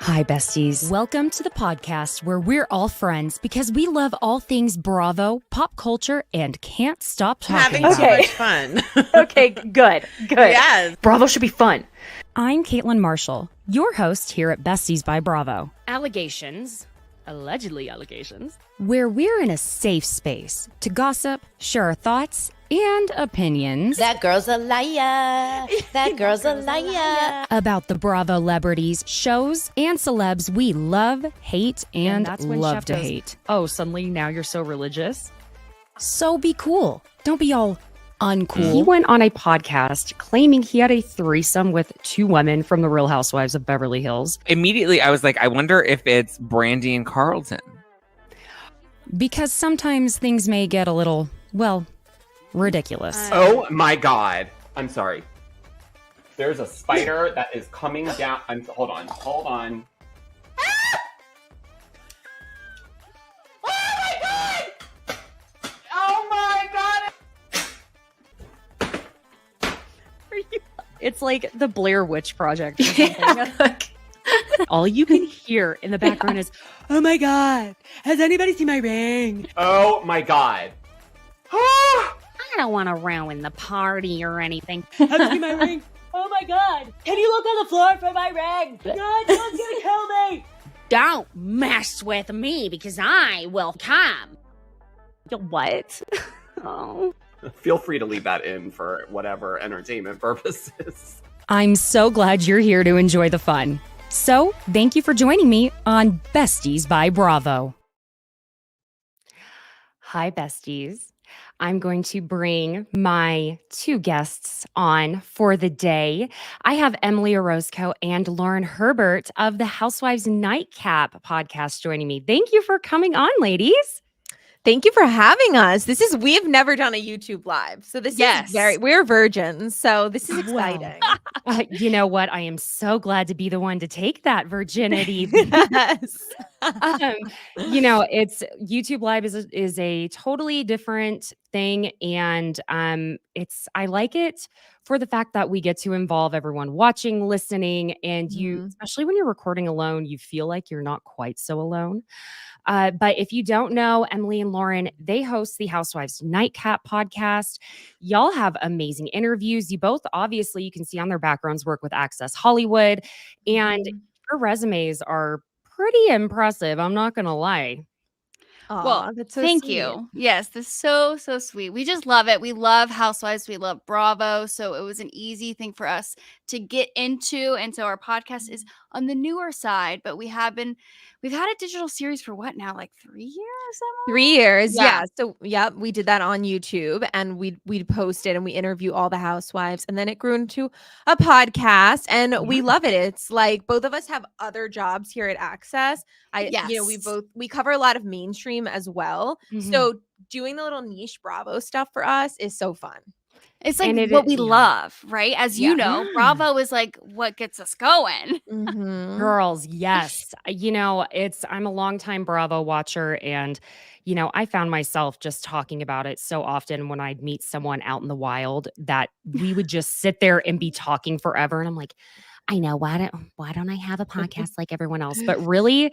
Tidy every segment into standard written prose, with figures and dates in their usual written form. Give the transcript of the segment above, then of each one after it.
Hi, besties. Welcome to the podcast where we're all friends because we love all things Bravo, pop culture, and can't stop talking Having so about it. much fun. Okay, good. Yes. Bravo should be fun. I'm Caitlin Marshall, your host here at Besties by Bravo. Allegedly allegations, where we're in a safe space to gossip, share our thoughts and opinions. That girl's a liar. That girl's a liar. About the Bravo celebrities, shows, and celebs we love, hate, and that's when love Chef to goes, hate. Oh, suddenly now you're so religious? So be cool. Don't be all uncool. He went on a podcast claiming he had a threesome with two women from the Real Housewives of Beverly Hills. Immediately, I was like, I wonder if it's Brandy and Carlton. Because sometimes things may get a little, well, ridiculous. Oh my God. I'm sorry. There's a spider that is coming down. Hold on. Ah! Oh my God! It's like the Blair Witch Project or something. All you can hear in the background is, oh my God, has anybody seen my ring? Oh my God. I don't want to ruin the party or anything. Have you seen my ring? Oh my God, can you look on the floor for my ring? God, someone's gonna kill me. Don't mess with me because I will come. What? Oh. Feel free to leave that in for whatever entertainment purposes. I'm so glad you're here to enjoy the fun. So, thank you for joining me on Besties by Bravo. Hi, besties. I'm going to bring my two guests on for the day. I have Emily Orozco and Lauren Herbert of the Housewives Nightcap podcast joining me. Thank you for coming on, ladies. Thank you for having us. We've never done a YouTube live. So this is we're virgins. So this is exciting. You know what? I am so glad to be the one to take that virginity. Yes. It's YouTube Live is a totally different thing. And I like it for the fact that we get to involve everyone watching, listening, and you, especially when you're recording alone, you feel like you're not quite so alone. But if you don't know, Emily and Lauren, they host the Housewives Nightcap podcast. Y'all have amazing interviews. You both, obviously, you can see on their backgrounds, work with Access Hollywood. And your resumes are pretty impressive. I'm not going to lie. Aw, Well, that's so thank sweet. you. Yes, this is so sweet. We just love it. We love Housewives. We love Bravo. So it was an easy thing for us to get into. And so our podcast is on the newer side, but we've had a digital series for what now? Like 3 years? 3 years. Yeah. Yeah. So we did that on YouTube and we'd post it and we interview all the housewives. And then it grew into a podcast and we love it. It's like both of us have other jobs here at Access. We cover a lot of mainstream as well. So doing the little niche Bravo stuff for us is so fun. It's like what we love, right? As you know, Bravo is like what gets us going. Girls, yes. I'm a longtime Bravo watcher and, I found myself just talking about it so often when I'd meet someone out in the wild that we would just sit there and be talking forever. And I'm like, I know, why don't I have a podcast like everyone else? But really,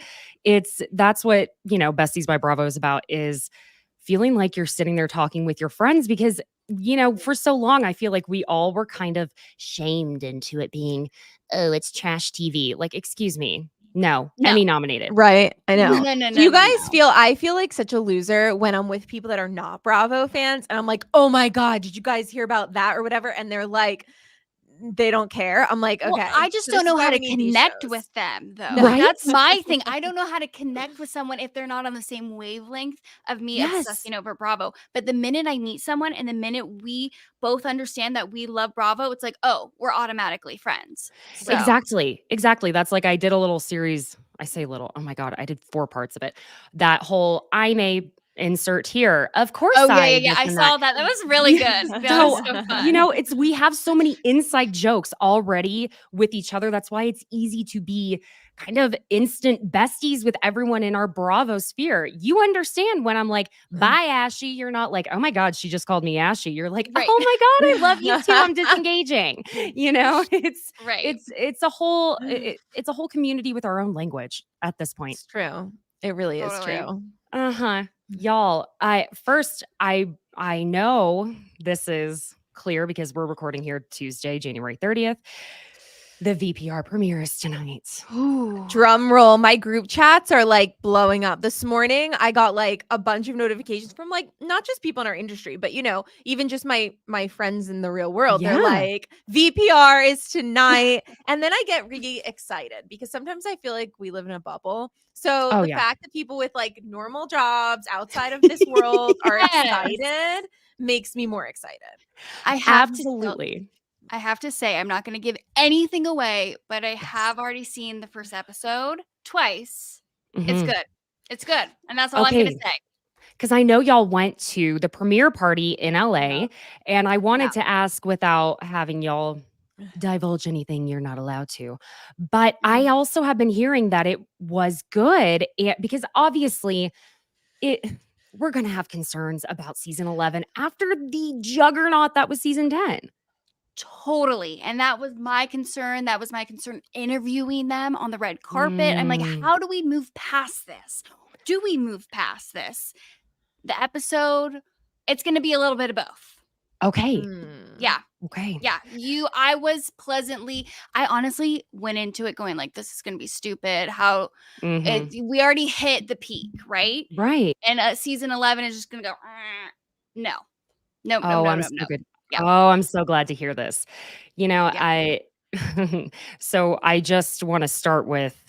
that's what, Besties by Bravo is about, is feeling like you're sitting there talking with your friends because for so long, I feel like we all were kind of shamed into it being, oh, it's trash TV. Like, excuse me. No. Emmy nominated. Right. I know. No. Do you guys I feel like such a loser when I'm with people that are not Bravo fans and I'm like, oh my God, did you guys hear about that or whatever? And they're like, they don't care. I'm like, okay. Well, I just don't know how to connect with them, though. Right? That's my thing. I don't know how to connect with someone if they're not on the same wavelength of me obsessing over Bravo. But the minute I meet someone and the minute we both understand that we love Bravo, it's like, oh, we're automatically friends. So. Exactly. That's like I did a little series. I say little. Oh my God, I did 4 parts of it. That whole I'm a insert here. Of course, Oh, yeah, I yeah, yeah. this I and saw that. that. That was really good. That was so fun. You know, we have so many inside jokes already with each other. That's why it's easy to be kind of instant besties with everyone in our Bravo sphere. You understand when I'm like, bye, Ashy. You're not like, oh my God, she just called me Ashy. You're like, Right. oh my God, I love you too. I'm disengaging. You know, Right. it's a whole it's a whole community with our own language at this point. It's true. It really is Totally. true. Uh-huh. Y'all, I know this is clear because we're recording here Tuesday, January 30th. The VPR premiere is tonight. Ooh. Drum roll. My group chats are like blowing up. This morning, I got like a bunch of notifications from like not just people in our industry, but even just my friends in the real world. Yeah. They're like, VPR is tonight. And then I get really excited because sometimes I feel like we live in a bubble. So Oh, the yeah. fact that people with like normal jobs outside of this world are Yes. excited makes me more excited. I have Absolutely. I have to say, I'm not going to give anything away, but I have already seen the first episode twice. It's Mhm. good. It's good. And that's all I'm going to Okay. say. Because I know y'all went to the premiere party in LA, and I wanted to ask without having y'all divulge anything you're not allowed to. But I also have been hearing that it was good because obviously we're going to have concerns about season 11 after the juggernaut that was season 10. Totally. And that was my concern. That was my concern interviewing them on the red carpet. I'm like, how do we move past this? Do we move past this? The episode, it's going to be a little bit of both. Okay. Yeah. Okay. Yeah. I honestly went into it going like, this is going to be stupid. We already hit the peak, right? Right. And season 11 is just going to go, no. No, no, Oh, no, I'm no, so no. good. Yeah. Oh, I'm so glad to hear this. You know, Yeah. so I just want to start with,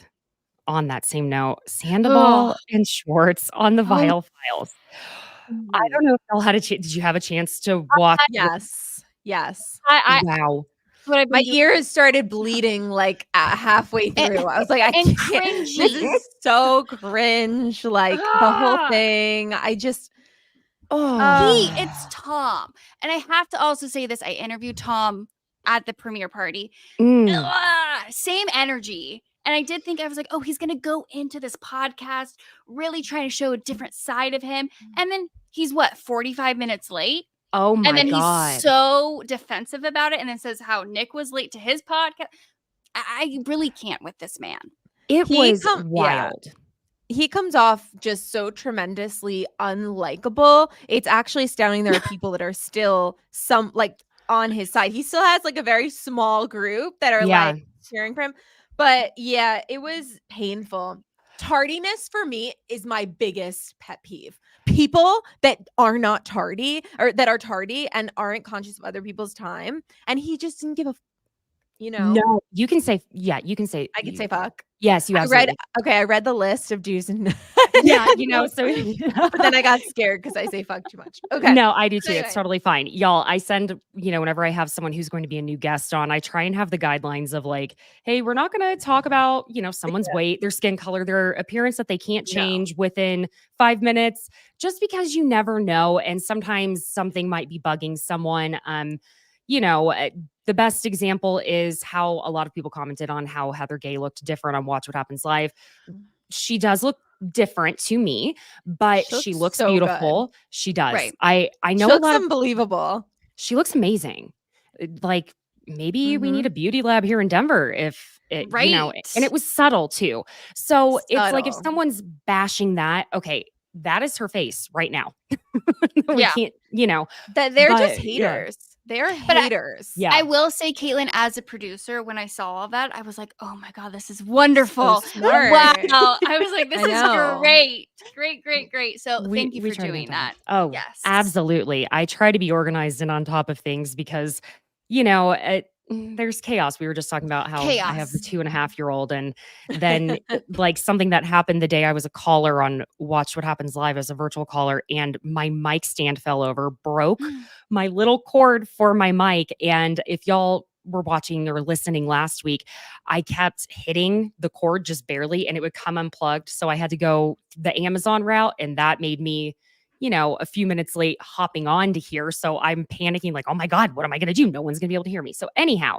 on that same note, Sandoval and Schwartz on the Vile Files. I don't know if y'all had a chance. Did you have a chance to watch? Yes. Wow. What I've been My doing- ears started bleeding like halfway through. I was like, I and can't. cringy. This is so cringe. Like the whole thing. It's Tom. And I have to also say this. I interviewed Tom at the premiere party. Same energy. And I did think, I was like, oh, he's going to go into this podcast really trying to show a different side of him. And then he's 45 minutes late? Oh my And then God. he's so defensive about it and then says how Nick was late to his podcast. I really can't with this man. It was wild. He comes off just so tremendously unlikable. It's actually astounding there are people that are still on his side. He still has like a very small group that are like cheering for him. But yeah, it was painful. Tardiness for me is my biggest pet peeve. People that are not tardy or that are tardy and aren't conscious of other people's time. And he just didn't give a No, you can say, you can say. I can say fuck. Yes, you absolutely. I read the list of do's and Yeah, so. But then I got scared because I say fuck too much. Okay. No, I do too. Anyway. It's totally fine. Y'all, I send, whenever I have someone who's going to be a new guest on, I try and have the guidelines of like, hey, we're not going to talk about, someone's weight, their skin color, their appearance that they can't change within 5 minutes, just because you never know. And sometimes something might be bugging someone. The best example is how a lot of people commented on how Heather Gay looked different on Watch What Happens Live. She does look different to me, but she looks so beautiful. good. She does. Right. I know She a looks lot of unbelievable. she looks amazing. Like maybe we need a beauty lab here in Denver if it, and it was subtle too. So it's like if someone's bashing that, okay, that is her face right now. We can't, that they're but, just haters. They're haters. I will say, Caitlin, as a producer, when I saw all that, I was like, oh my God, this is wonderful. So smart. Wow. I was like, this is great. Great. So thank you for try to doing that. Oh, yes. Absolutely. I try to be organized and on top of things because, there's chaos. We were just talking about how I have the 2.5-year-old, and then like something that happened the day I was a caller on Watch What Happens Live as a virtual caller, and my mic stand fell over, broke my little cord for my mic. And if y'all were watching or listening last week, I kept hitting the cord just barely and it would come unplugged. So I had to go the Amazon route, and that made me a few minutes late hopping on to here. So I'm panicking like, oh my God, what am I going to do? No one's going to be able to hear me. So anyhow,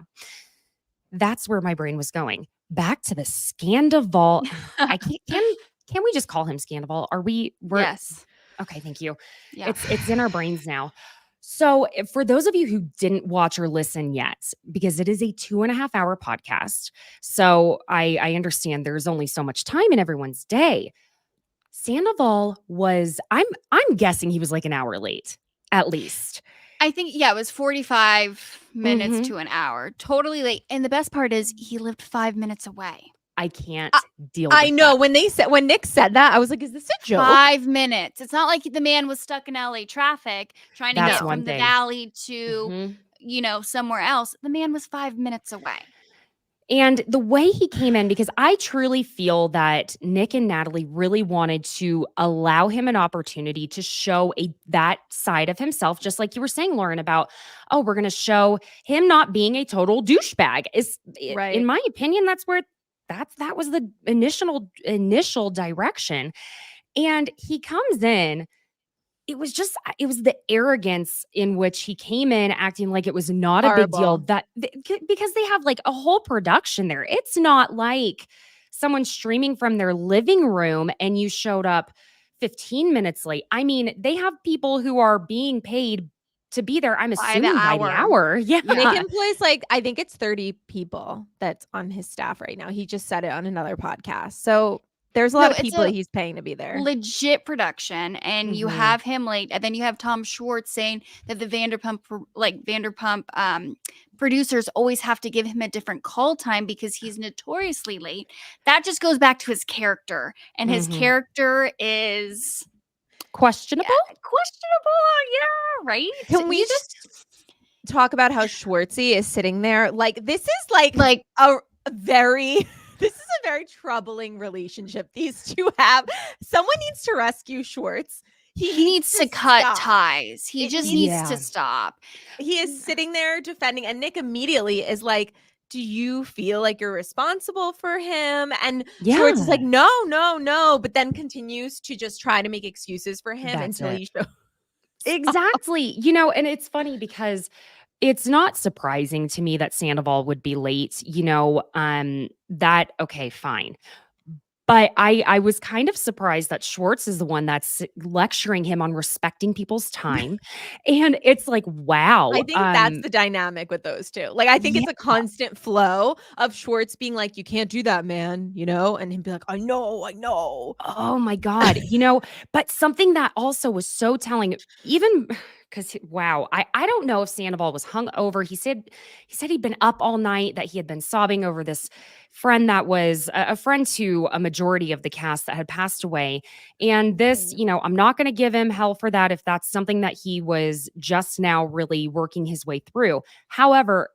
that's where my brain was going. Back to the Scandival. I can we just call him Scandival? Yes. Okay, thank you. Yeah. It's in our brains now. So for those of you who didn't watch or listen yet, because it is a 2.5-hour podcast, so I understand there's only so much time in everyone's day. Sandoval was, I'm guessing he was like an hour late, at least. I think, it was 45 minutes Mhm. to an hour. Totally late. And the best part is he lived 5 minutes away. I can't deal with I know that. when Nick said that, I was like, is this a joke? 5 minutes. It's not like the man was stuck in LA traffic trying to That's get one from the thing. valley to, Mhm. somewhere else. The man was 5 minutes away. And the way he came in, because I truly feel that Nick and Natalie really wanted to allow him an opportunity to show that side of himself, just like you were saying, Lauren, about, we're going to show him not being a total douchebag. Right. In my opinion, that was the initial direction. And he comes in. It was the arrogance in which he came in acting like it was not a big deal Horrible. because they have like a whole production there. It's not like someone streaming from their living room and you showed up 15 minutes late. I mean, they have people who are being paid to be there, I'm By the assuming by the hour. hour. Yeah. Nick employs I think it's 30 people that's on his staff right now. He just said it on another podcast. So there's a lot of it's people a that he's paying to be there. legit production, and you Mhm. have him late, and then you have Tom Schwartz saying that the Vanderpump producers always have to give him a different call time because he's notoriously late. That just goes back to his character, and his Mhm. character is Questionable. questionable. Yeah, right. Can we just talk about how Schwartzy is sitting there? Like, this is like a very this is a very troubling relationship these two have. Someone needs to rescue Schwartz. He needs to cut stop. ties. He just needs Yeah. to stop. He is sitting there defending, and Nick immediately is like, do you feel like you're responsible for him? And Schwartz is like, no, but then continues to just try to make excuses for him That's until it. he shows. Exactly. And it's funny because it's not surprising to me that Sandoval would be late, okay, fine. But I was kind of surprised that Schwartz is the one that's lecturing him on respecting people's time. And it's like, wow. I think that's the dynamic with those two. Like, I think it's a constant flow of Schwartz being like, you can't do that, man, and him be like, I know. Oh my God. But something that also was so telling, even because wow, I don't know if Sandoval was hungover. He said he'd been up all night, that he had been sobbing over this friend that was a friend to a majority of the cast that had passed away. And this, I'm not going to give him hell for that if that's something that he was just now really working his way through. However,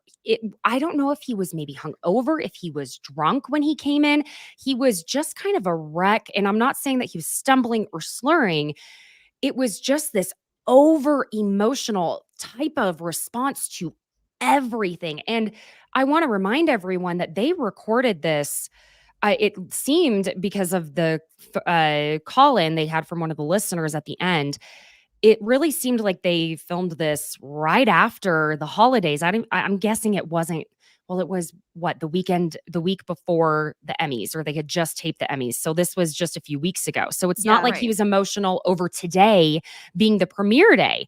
I don't know if he was maybe hungover, if he was drunk when he came in. He was just kind of a wreck. And I'm not saying that he was stumbling or slurring. It was just this over emotional type of response to everything. And I want to remind everyone that they recorded this. It seemed, because of the call in they had from one of the listeners at the end, it really seemed like they filmed this right after the holidays. I'm guessing it wasn't. Well, it was the week before the Emmys, or they had just taped the Emmys. So this was just a few weeks ago. So it's not like he was emotional over today being the premiere day.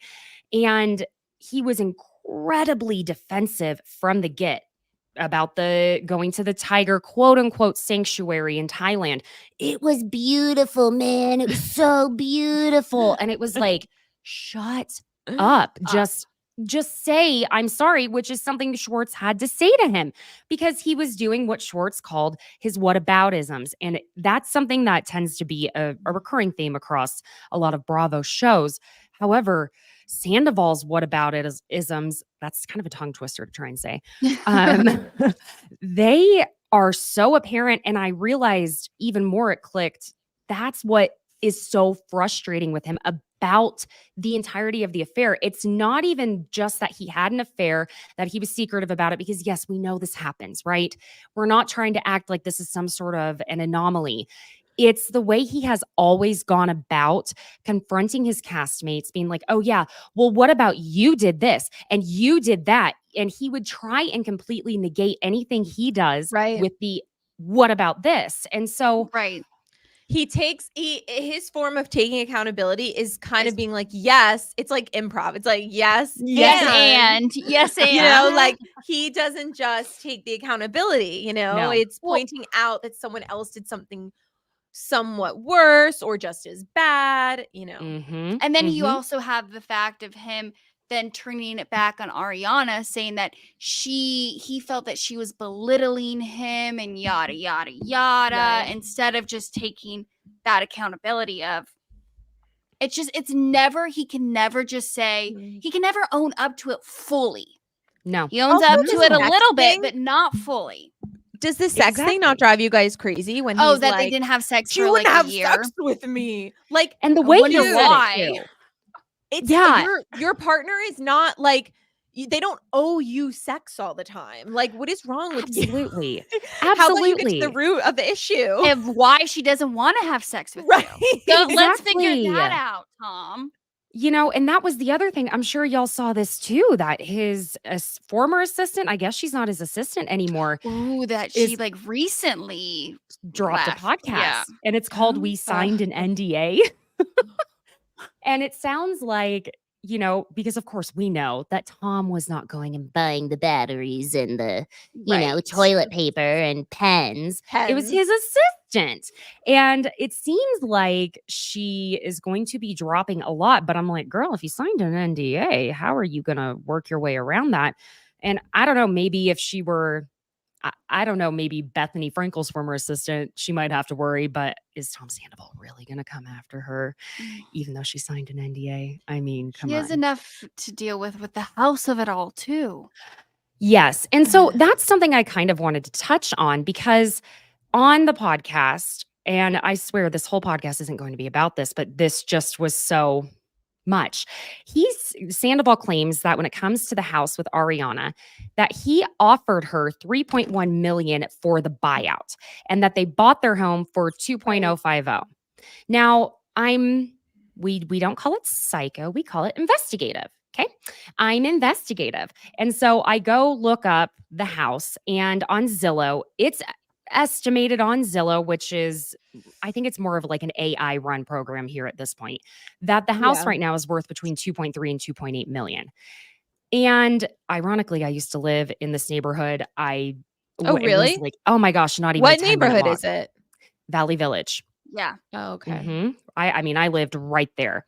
And he was incredibly defensive from the get about the going to the tiger, quote unquote, sanctuary in Thailand. It was beautiful, man. It was so beautiful. And it was like, shut up. Just say, I'm sorry, which is something Schwartz had to say to him, because he was doing what Schwartz called his whataboutisms. And that's something that tends to be a recurring theme across a lot of Bravo shows. However, Sandoval's whataboutisms, that's kind of a tongue twister to try and say. They are so apparent. And I realized even more it clicked. That's what is so frustrating with him about the entirety of the affair. It's not even just that he had an affair, that he was secretive about it, because yes, we know this happens, right? We're not trying to act like this is some sort of an anomaly. It's the way he has always gone about confronting his castmates, being like, oh, yeah, well, what about you did this and you did that? And he would try and completely negate anything he does Right. with the what about this? And so, Right. His form of taking accountability is kind of being like, yes, it's like improv. It's like, yes, Yes, and yes, and you know, like he doesn't just take the accountability, you know, No. it's pointing out that someone else did something somewhat worse or just as bad, you know. mhm, And then you mhm. also have the fact of him then turning it back on Ariana, saying that he felt that she was belittling him and yada yada yada, Right. instead of just taking that accountability of it's never, he can never just say, he can never own up to it fully. No. He owns Also, up to it a sex little bit, thing- but not fully. Does the sex thing not Exactly. drive you guys crazy when Oh, he's that like, they didn't have sex she for wouldn't like have a year. sex with me? Like, And the I way wonder he said why. it too. it's Yeah. your partner is not like they don't owe you sex all the time. Like, what is wrong with you? Absolutely. How about you get to Absolutely. the root of the issue? Of why she doesn't want to have sex with Right. you. So let's figure Exactly. that out, Tom. You know, and that was the other thing. I'm sure y'all saw this too, that his former assistant, I guess she's not his assistant anymore, Ooh, that she is like recently dropped left. a podcast. Yeah. And it's called Oh, We Signed an NDA. And it sounds like, you know, because of course we know that Tom was not going and buying the batteries and the, you know, Right. toilet paper and pens. It was his assistant. And it seems like she is going to be dropping a lot. But I'm like, girl, if you signed an NDA, how are you going to work your way around that? And I don't know, maybe if she were, I don't know, maybe Bethany Frankel's former assistant, she might have to worry. But is Tom Sandoval really going to come after her, even though she signed an NDA? I mean, come He has on. enough to deal with the house of it all too. Yes. And so that's something I kind of wanted to touch on because on the podcast, and I swear this whole podcast isn't going to be about this, but this just was so much. Sandoval claims that when it comes to the house with Ariana, that he offered her $3.1 million for the buyout and that they bought their home for 2.050. Now, we don't call it psycho, we call it investigative. Okay. I'm investigative. And so I go look up the house, and on Zillow, it's estimated on Zillow, which is, I think it's more of like an AI run program here at this point, that the house right now is worth between 2.3 and 2.8 million. And ironically, I used to live in this neighborhood. Oh, it really? was like, oh my gosh, not even What a 10-minute neighborhood walk. is it? Valley Village. Yeah. Oh, okay. Mhm. I mean, I lived right there.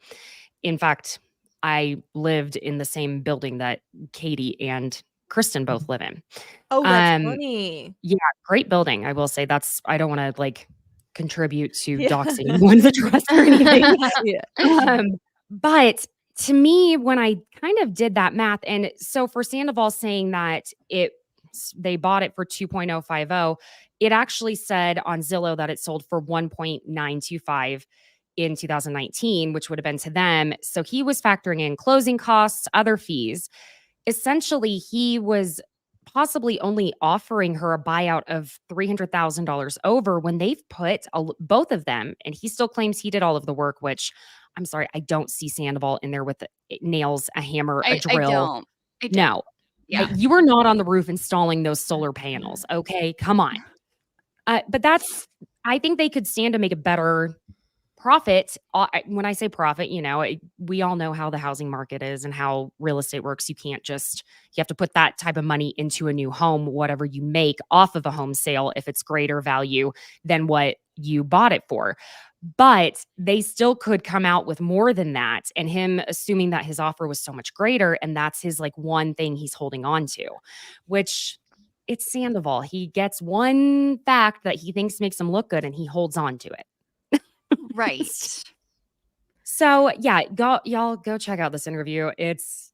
In fact, I lived in the same building that Katie and Kristen both live in. Oh, that's funny. Yeah, great building. I will say I don't want to like contribute to Yeah. doxing anyone's address or anything. Yeah. But to me, when I kind of did that math, and so for Sandoval saying that they bought it for 2.050, it actually said on Zillow that it sold for 1.925 in 2019, which would have been to them. So he was factoring in closing costs, other fees. Essentially, he was possibly only offering her a buyout of $300,000 over when they've put both of them, and he still claims he did all of the work, which I'm sorry, I don't see Sandoval in there with nails, a hammer, a drill. I don't. No. Yeah. You were not on the roof installing those solar panels. Okay. Come on. But I think they could stand to make a better profit. When I say profit, you know, we all know how the housing market is and how real estate works. You have to put that type of money into a new home, whatever you make off of a home sale, if it's greater value than what you bought it for. But they still could come out with more than that. And him assuming that his offer was so much greater, and that's his like one thing he's holding on to, which it's Sandoval. He gets one fact that he thinks makes him look good and he holds on to it. Right. So yeah, y'all go check out this interview. It's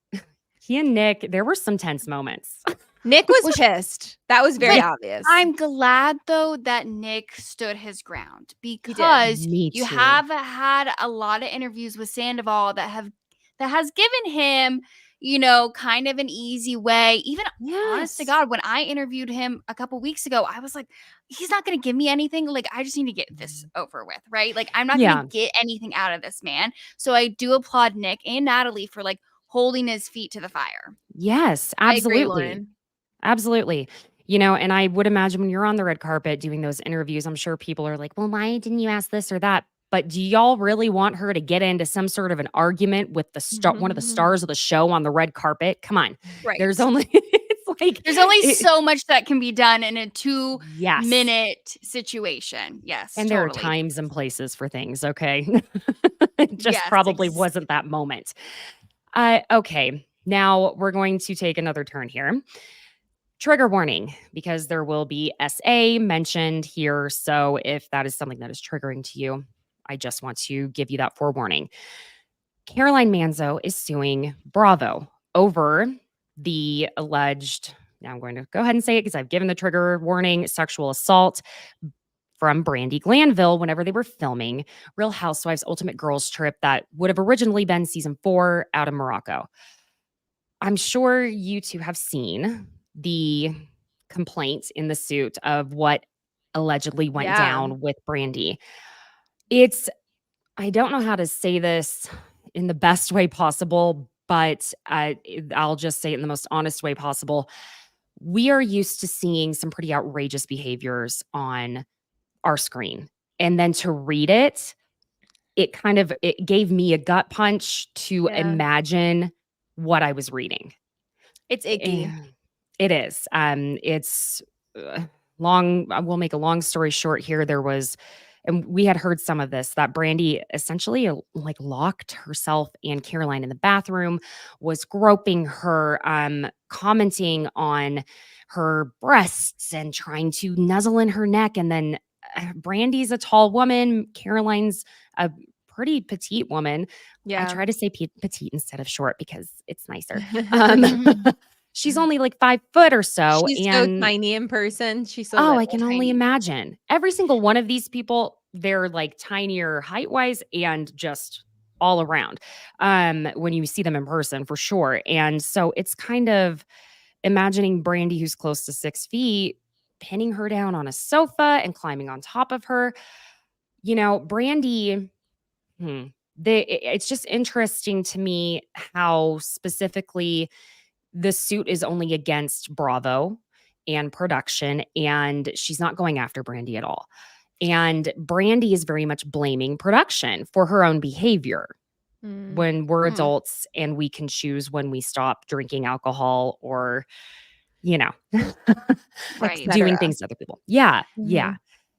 he and Nick, there were some tense moments. Nick was pissed. That was very But obvious. I'm glad though that Nick stood his ground, because Me you too. have had a lot of interviews with Sandoval that has given him, kind of an easy way. Even honest to Yes. God, when I interviewed him a couple weeks ago, I was like, he's not going to give me anything. Like, I just need to get this over with, right? Like, I'm not going Yeah. to get anything out of this man. So I do applaud Nick and Natalie for like holding his feet to the fire. Yes, I agree, absolutely. Lauren. Absolutely. And I would imagine when you're on the red carpet doing those interviews, I'm sure people are like, well, why didn't you ask this or that? But do y'all really want her to get into some sort of an argument with one of the stars of the show on the red carpet? Come on. Right. There's only, it's like, There's only so much that can be done in a 2 yes. minute situation. Yes. And there are totally. times and places for things, okay? It just Yes, probably wasn't that moment. Okay, now we're going to take another turn here. Trigger warning, because there will be SA mentioned here. So if that is something that is triggering to you, I just want to give you that forewarning. Caroline Manzo is suing Bravo over the alleged, now I'm going to go ahead and say it because I've given the trigger warning, sexual assault from Brandi Glanville whenever they were filming Real Housewives Ultimate Girls Trip that would have originally been season 4 out of Morocco. I'm sure you two have seen the complaint in the suit of what allegedly went down with Brandi. I don't know how to say this in the best way possible, but I'll just say it in the most honest way possible. We are used to seeing some pretty outrageous behaviors on our screen. And then to read it, it gave me a gut punch to imagine what I was reading. It's icky. It is. It's long. We'll make a long story short here. And we had heard some of this, that Brandi essentially like locked herself and Caroline in the bathroom, was groping her, commenting on her breasts and trying to nuzzle in her neck. And then Brandi's a tall woman. Caroline's a pretty petite woman. I try to say petite instead of short because it's nicer. She's only like 5 foot or so. She's so tiny in person. She's so I can only imagine. Every single one of these people, they're like tinier height-wise and just all around when you see them in person, for sure. And so it's kind of imagining Brandi, who's close to 6 feet, pinning her down on a sofa and climbing on top of her. Brandi, it's just interesting to me how specifically the suit is only against Bravo and production, and she's not going after Brandi at all. And Brandi is very much blaming production for her own behavior when we're adults and we can choose when we stop drinking alcohol or, Right. doing things to other people. Yeah. And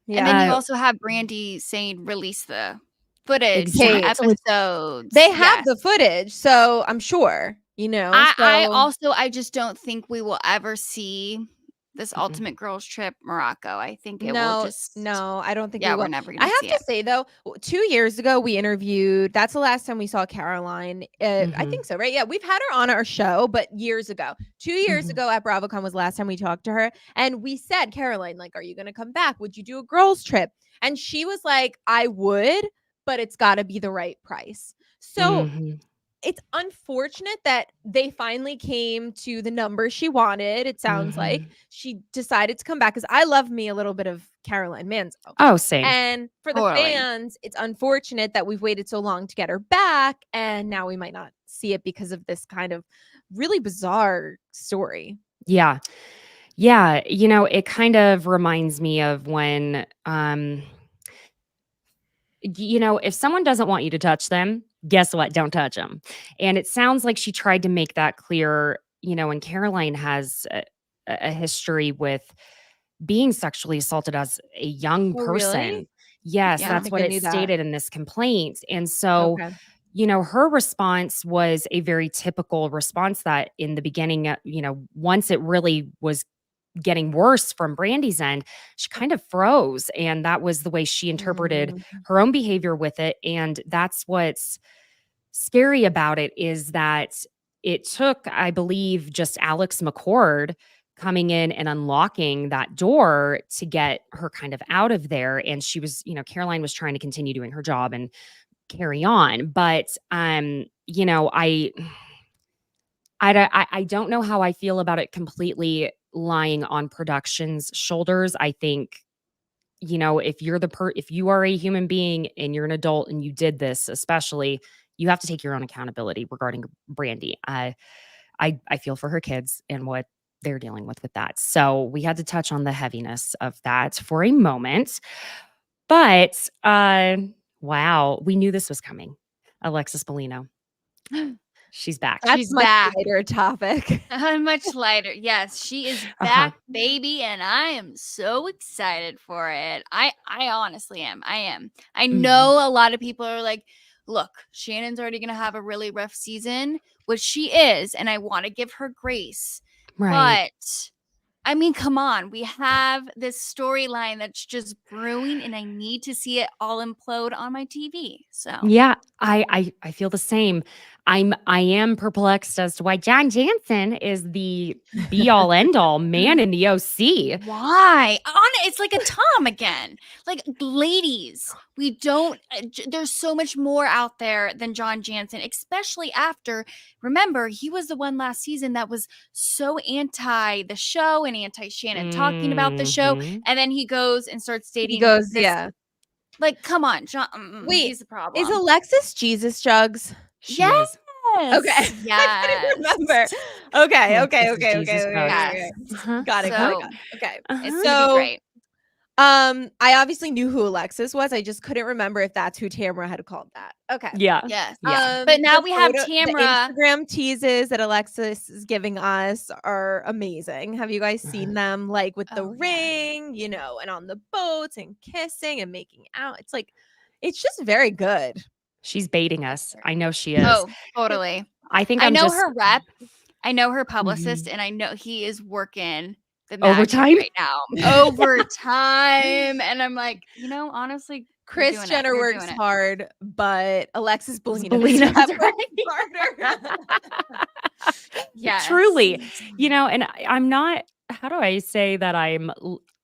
then you also have Brandi saying release the footage, Exactly. episodes. They have the footage, so I'm sure, I just don't think we will ever see this Ultimate Girls Trip Morocco. I think it will just I don't think we will. we're never gonna I see have to say though, 2 years ago we interviewed, that's the last time we saw Caroline. I think so, right? Yeah, we've had her on our show, but years ago. 2 years ago at BravoCon was last time we talked to her, and we said, Caroline, like, are you gonna come back? Would you do a girls trip? And she was like, I would, but it's got to be the right price. So it's unfortunate that they finally came to the number she wanted. It sounds like she decided to come back, because I love me a little bit of Caroline Manzo. Oh, same. And for the fans, it's unfortunate that we've waited so long to get her back, and now we might not see it because of this kind of really bizarre story. Yeah. Yeah. It kind of reminds me of when, if someone doesn't want you to touch them, guess what? Don't touch them. And it sounds like she tried to make that clear, and Caroline has a history with being sexually assaulted as a young person. Really? Yes, Yeah, I that's think what I it knew that. stated in this complaint. And so, her response was a very typical response that in the beginning, once it really was getting worse from Brandi's end, she kind of froze. And that was the way she interpreted her own behavior with it. And that's what's scary about it, is that it took, I believe, just Alex McCord coming in and unlocking that door to get her kind of out of there. And she was, Caroline was trying to continue doing her job and carry on. But, I don't know how I feel about it completely lying on production's shoulders. I think, you know, if you are a human being and you're an adult and you did this, especially, you have to take your own accountability regarding Brandy. I feel for her kids and what they're dealing with that. So we had to touch on the heaviness of that for a moment. But wow, we knew this was coming. Alexis Bellino. She's back. That's She's much back. lighter topic. Much lighter. Yes, she is back, baby, and I am so excited for it. I honestly am. I am. I know a lot of people are like, look, Shannon's already going to have a really rough season, which she is, and I want to give her grace. Right. But I mean, come on. We have this storyline that's just brewing, and I need to see it all implode on my TV. So Yeah, I feel the same. I am perplexed as to why John Jansen is the be all end all man in the OC. why? It's like a Tom again. Like, ladies, we don't. There's so much more out there than John Jansen, especially after. Remember, he was the one last season that was so anti the show and anti Shannon talking about the show, Mhm. and then he goes and starts dating. He goes, this- yeah. Like, come on, John. Wait, he's the problem. Is Alexis Jesus Jugs? She Yes. is. Okay. I Yes. couldn't remember. Okay. Alexis Jesus Jugs. Okay. Uh-huh. Got it. So- Okay. It's Uh-huh. gonna be So, great. I obviously knew who Alexis was. I just couldn't remember if that's who Tamara had called that. Okay. Yeah. Yes. Yeah. But now the we have the Tamara. Instagram teases that Alexis is giving us are amazing. Have you guys seen them? Like with the Oh, yes. ring, you know, and on the boats and kissing and making out. It's like, it's just very good. She's baiting us. I know she is. Oh, totally. I think I I'm know just her rep. I know her publicist, and I know he is working the Overtime? magic right now. Overtime. And I'm like, honestly, you're Chris doing it. Jenner You're works doing it. hard, but Alexis Bellino Bellino does not does work harder. Yes. Truly. You know, and I'm not, how do I say that I'm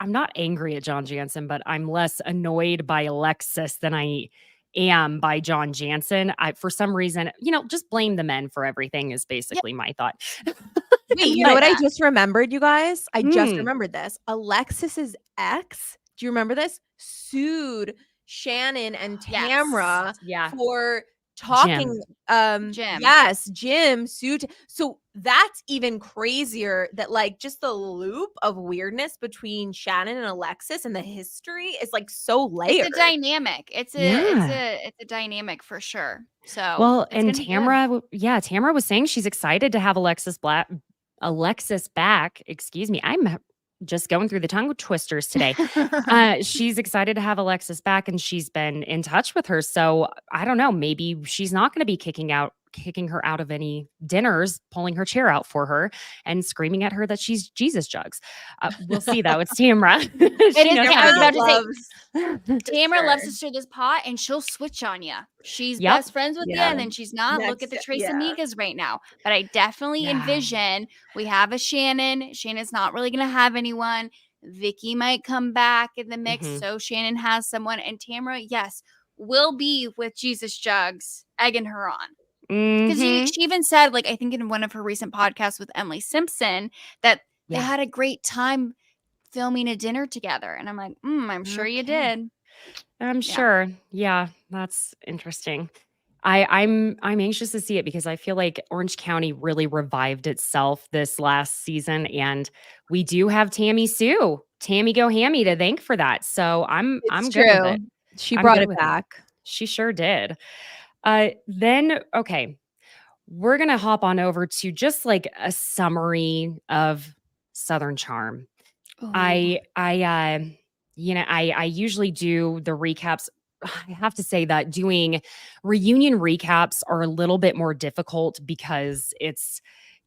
not angry at John Jansen, but I'm less annoyed by Alexis than I am by John Jansen. For some reason, just blame the men for everything is basically my thought. Wait, you know what I that. just remembered, you guys? I just Mm. remembered this. Alexis's ex, do you remember this? Sued Shannon and Yes. Tamara Yeah. for talking. Jim. Yes, Jim sued. So that's even crazier that like just the loop of weirdness between Shannon and Alexis and the history is like so layered. It's a dynamic. It's a dynamic for sure. So Well, it's and gonna be good. Tamara was saying she's excited to have Alexis back. Excuse me. I'm just going through the tongue twisters today. She's excited to have Alexis back, and she's been in touch with her. So I don't know. Maybe she's not going to be kicking her out of any dinners, pulling her chair out for her, and screaming at her that she's Jesus Jugs. We'll see though. It's Tamara. It is. I was about to say, Loves Tamara her. loves to stir this pot, and she'll switch on you. She's Yep. best friends with you, Yeah. and then she's not. Look at the Next- Trace yeah. Amigas right now. But I definitely Yeah. envision we have a Shannon. Shannon's not really going to have anyone. Vicky might come back in the mix, Mhm. so Shannon has someone. And Tamara, yes, will be with Jesus Jugs, egging her on. Because Mhm. she even said, like, I think in one of her recent podcasts with Emily Simpson, that they Yeah. had a great time filming a dinner together. And I'm like, I'm sure you Okay. did. I'm sure. Yeah, that's interesting. I'm anxious to see it because I feel like Orange County really revived itself this last season, and we do have Tammy Go Hammy to thank for that. So I'm It's good true. with it. She I'm brought good it with it. back. She sure did. Then okay, we're gonna hop on over to just like a summary of Southern Charm. I usually do the recaps. I have to say that doing reunion recaps are a little bit more difficult because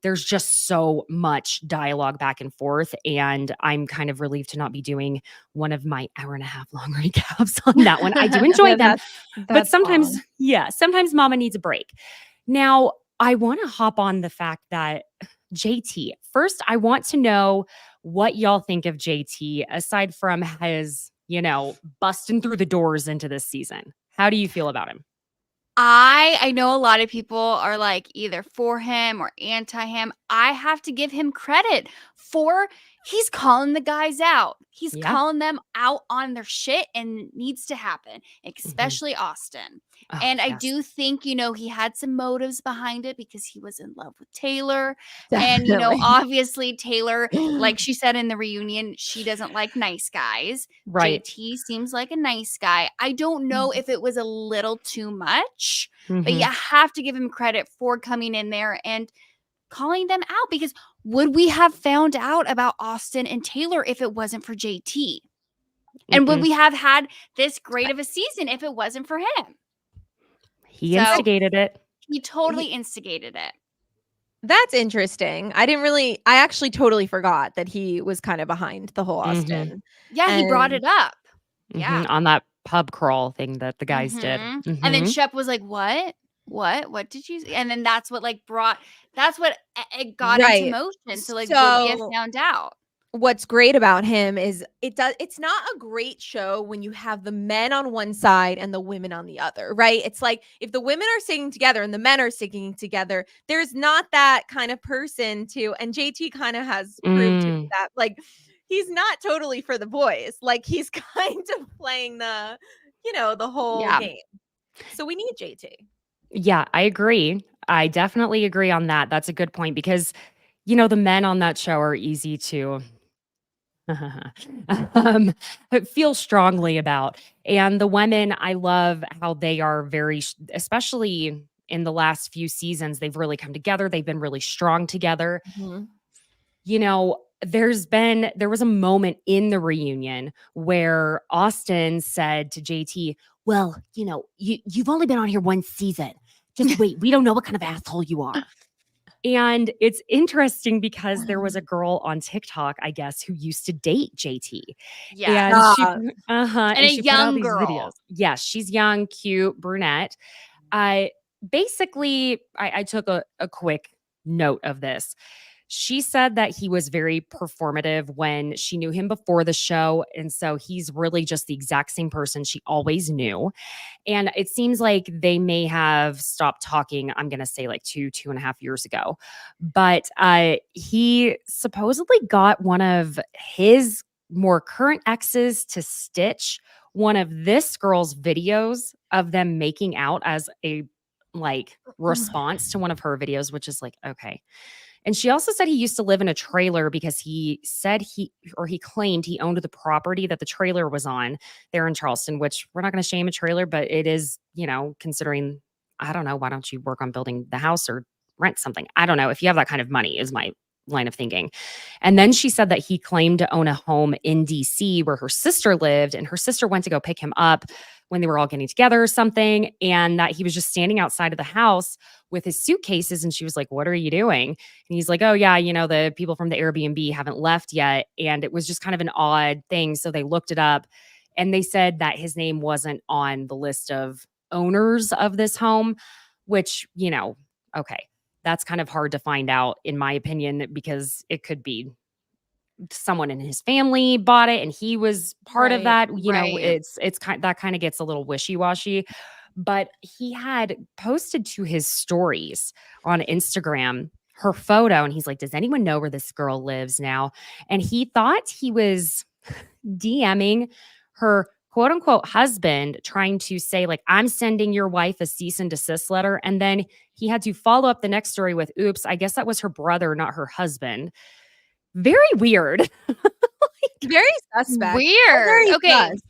there's just so much dialogue back and forth, and I'm kind of relieved to not be doing one of my hour and a half long recaps on that one. I do enjoy Yeah, them, but that's sometimes, long. sometimes mama needs a break. Now, I want to hop on the fact that JT, first, I want to know what y'all think of JT aside from his, busting through the doors into this season. How do you feel about him? I know a lot of people are like either for him or anti him. I have to give him credit for he's calling the guys out. He's Yeah. calling them out on their shit, and it needs to happen, Mm-hmm. especially Austin. Oh, And I yes. do think, he had some motives behind it because he was in love with Taylor. And, obviously Taylor, like she said in the reunion, she doesn't like nice guys. Right. JT seems like a nice guy. I don't know if it was a little too much, but Mhm. you have to give him credit for coming in there and calling them out, because would we have found out about Austin and Taylor if it wasn't for JT? And would Mm-mm. we have had this great of a season if it wasn't for him? He So- instigated it. He totally instigated it. That's interesting. I actually totally forgot that he was kind of behind the whole Austin. Yeah, he brought And- it up. Yeah. Mhm, on that pub crawl thing that the guys did. Mhm. And then Mhm. Shep was like, what? What did you say? And then that's what it got Right. into motion. So would we have So- found out? What's great about him is it's not a great show when you have the men on one side and the women on the other, right? It's like if the women are singing together and the men are singing together, there's not that kind of person and JT kind of has proved to be that. Like he's not totally for the boys. Like he's kind of playing the whole Yeah. game. So we need JT. Yeah, I agree. I definitely agree on that. That's a good point because, the men on that show are easy to feel strongly about. And the women, I love how they are especially in the last few seasons, they've really come together. They've been really strong together. Mhm. There was a moment in the reunion where Austin said to JT, well, you've only been on here one season. Just wait. We don't know what kind of asshole you are. And it's interesting because there was a girl on TikTok, I guess, who used to date JT. Yeah. And And a she put out young these girl. videos. Yes, she's young, cute, brunette. Basically, I took a quick note of this. She said that he was very performative when she knew him before the show. And so he's really just the exact same person she always knew. And it seems like they may have stopped talking, I'm going to say like 2.5 years ago. But he supposedly got one of his more current exes to stitch one of this girl's videos of them making out as a response to one of her videos, which is like, okay. And she also said he used to live in a trailer because he said he claimed he owned the property that the trailer was on there in Charleston, which we're not going to shame a trailer, but it is, considering, I don't know, why don't you work on building the house or rent something? I don't know. If you have that kind of money is my line of thinking. And then she said that he claimed to own a home in DC where her sister lived, and her sister went to go pick him up when they were all getting together or something, and that he was just standing outside of the house with his suitcases. And she was like, what are you doing? And he's like, oh yeah, the people from the Airbnb haven't left yet. And it was just kind of an odd thing. So they looked it up and they said that his name wasn't on the list of owners of this home, which, okay, that's kind of hard to find out in my opinion, because it could be someone in his family bought it and he was part of that. right. It's that kind of gets a little wishy-washy. But he had posted to his stories on Instagram her photo, and he's like, does anyone know where this girl lives now? And he thought he was DMing her quote unquote husband, trying to say, like, I'm sending your wife a cease and desist letter. And then he had to follow up the next story with, oops, I guess that was her brother, not her husband. Very weird. Very suspect. Weird. Very Okay. sus.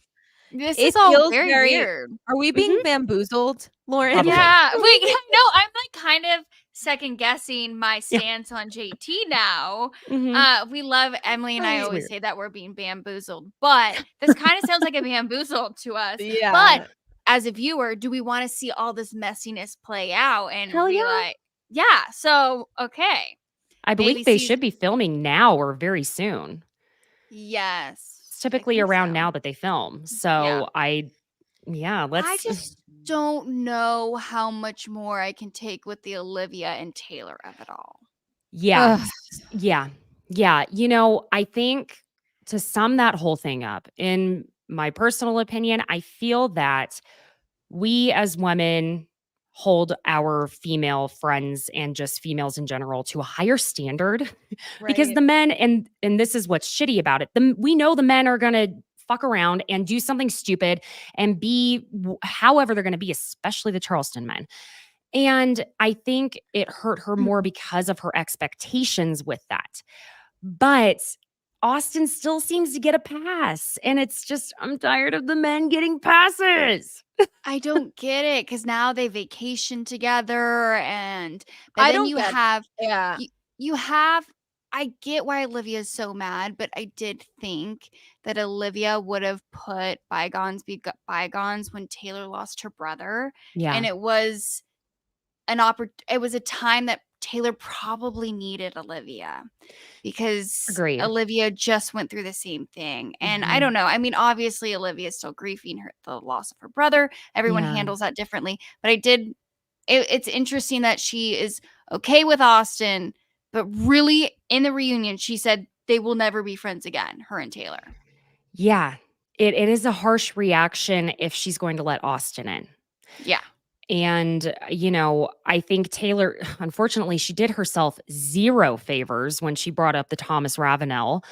This It is all feels very, very- weird. Are we being bamboozled, Lauren? Probably. Yeah. Wait, no, I'm like kind of second guessing my stance on JT now. Mhm. We love Emily and I It's always weird. say that we're being bamboozled, but this kind of sounds like a bamboozle to us. Yeah. But as a viewer, do we want to see all this messiness play out and Hell be yeah. like, yeah, so okay. I believe maybe they season- should be filming now or very soon. Yes. It's typically think around so. now that they film. So let's. I just don't know how much more I can take with the Olivia and Taylor of it all. Yeah. Ugh. Yeah. I think to sum that whole thing up, in my personal opinion, I feel that we as women hold our female friends and just females in general to a higher standard because Right. the men and this is what's shitty about it. We know the men are going to fuck around and do something stupid and be however they're going to be, especially the Charleston men. And I think it hurt her more because of her expectations with that. But Austin still seems to get a pass. And it's just, I'm tired of the men getting passes. I don't get it because now they vacation together, and but I then don't you get- have Yeah. you have. I get why Olivia's so mad, but I did think that Olivia would have put bygones be bygones when Taylor lost her brother, Yeah. and it was it was a time that Taylor probably needed Olivia because Agree. Olivia just went through the same thing. And I Mhm. don't know. I mean, obviously Olivia's still grieving the loss of her brother. Everyone Yeah. handles that differently. But it's interesting that she is okay with Austin, but really in the reunion, she said they will never be friends again, her and Taylor. Yeah. It is a harsh reaction if she's going to let Austin in. Yeah. And, I think Taylor, unfortunately, she did herself zero favors when she brought up the Thomas Ravenel.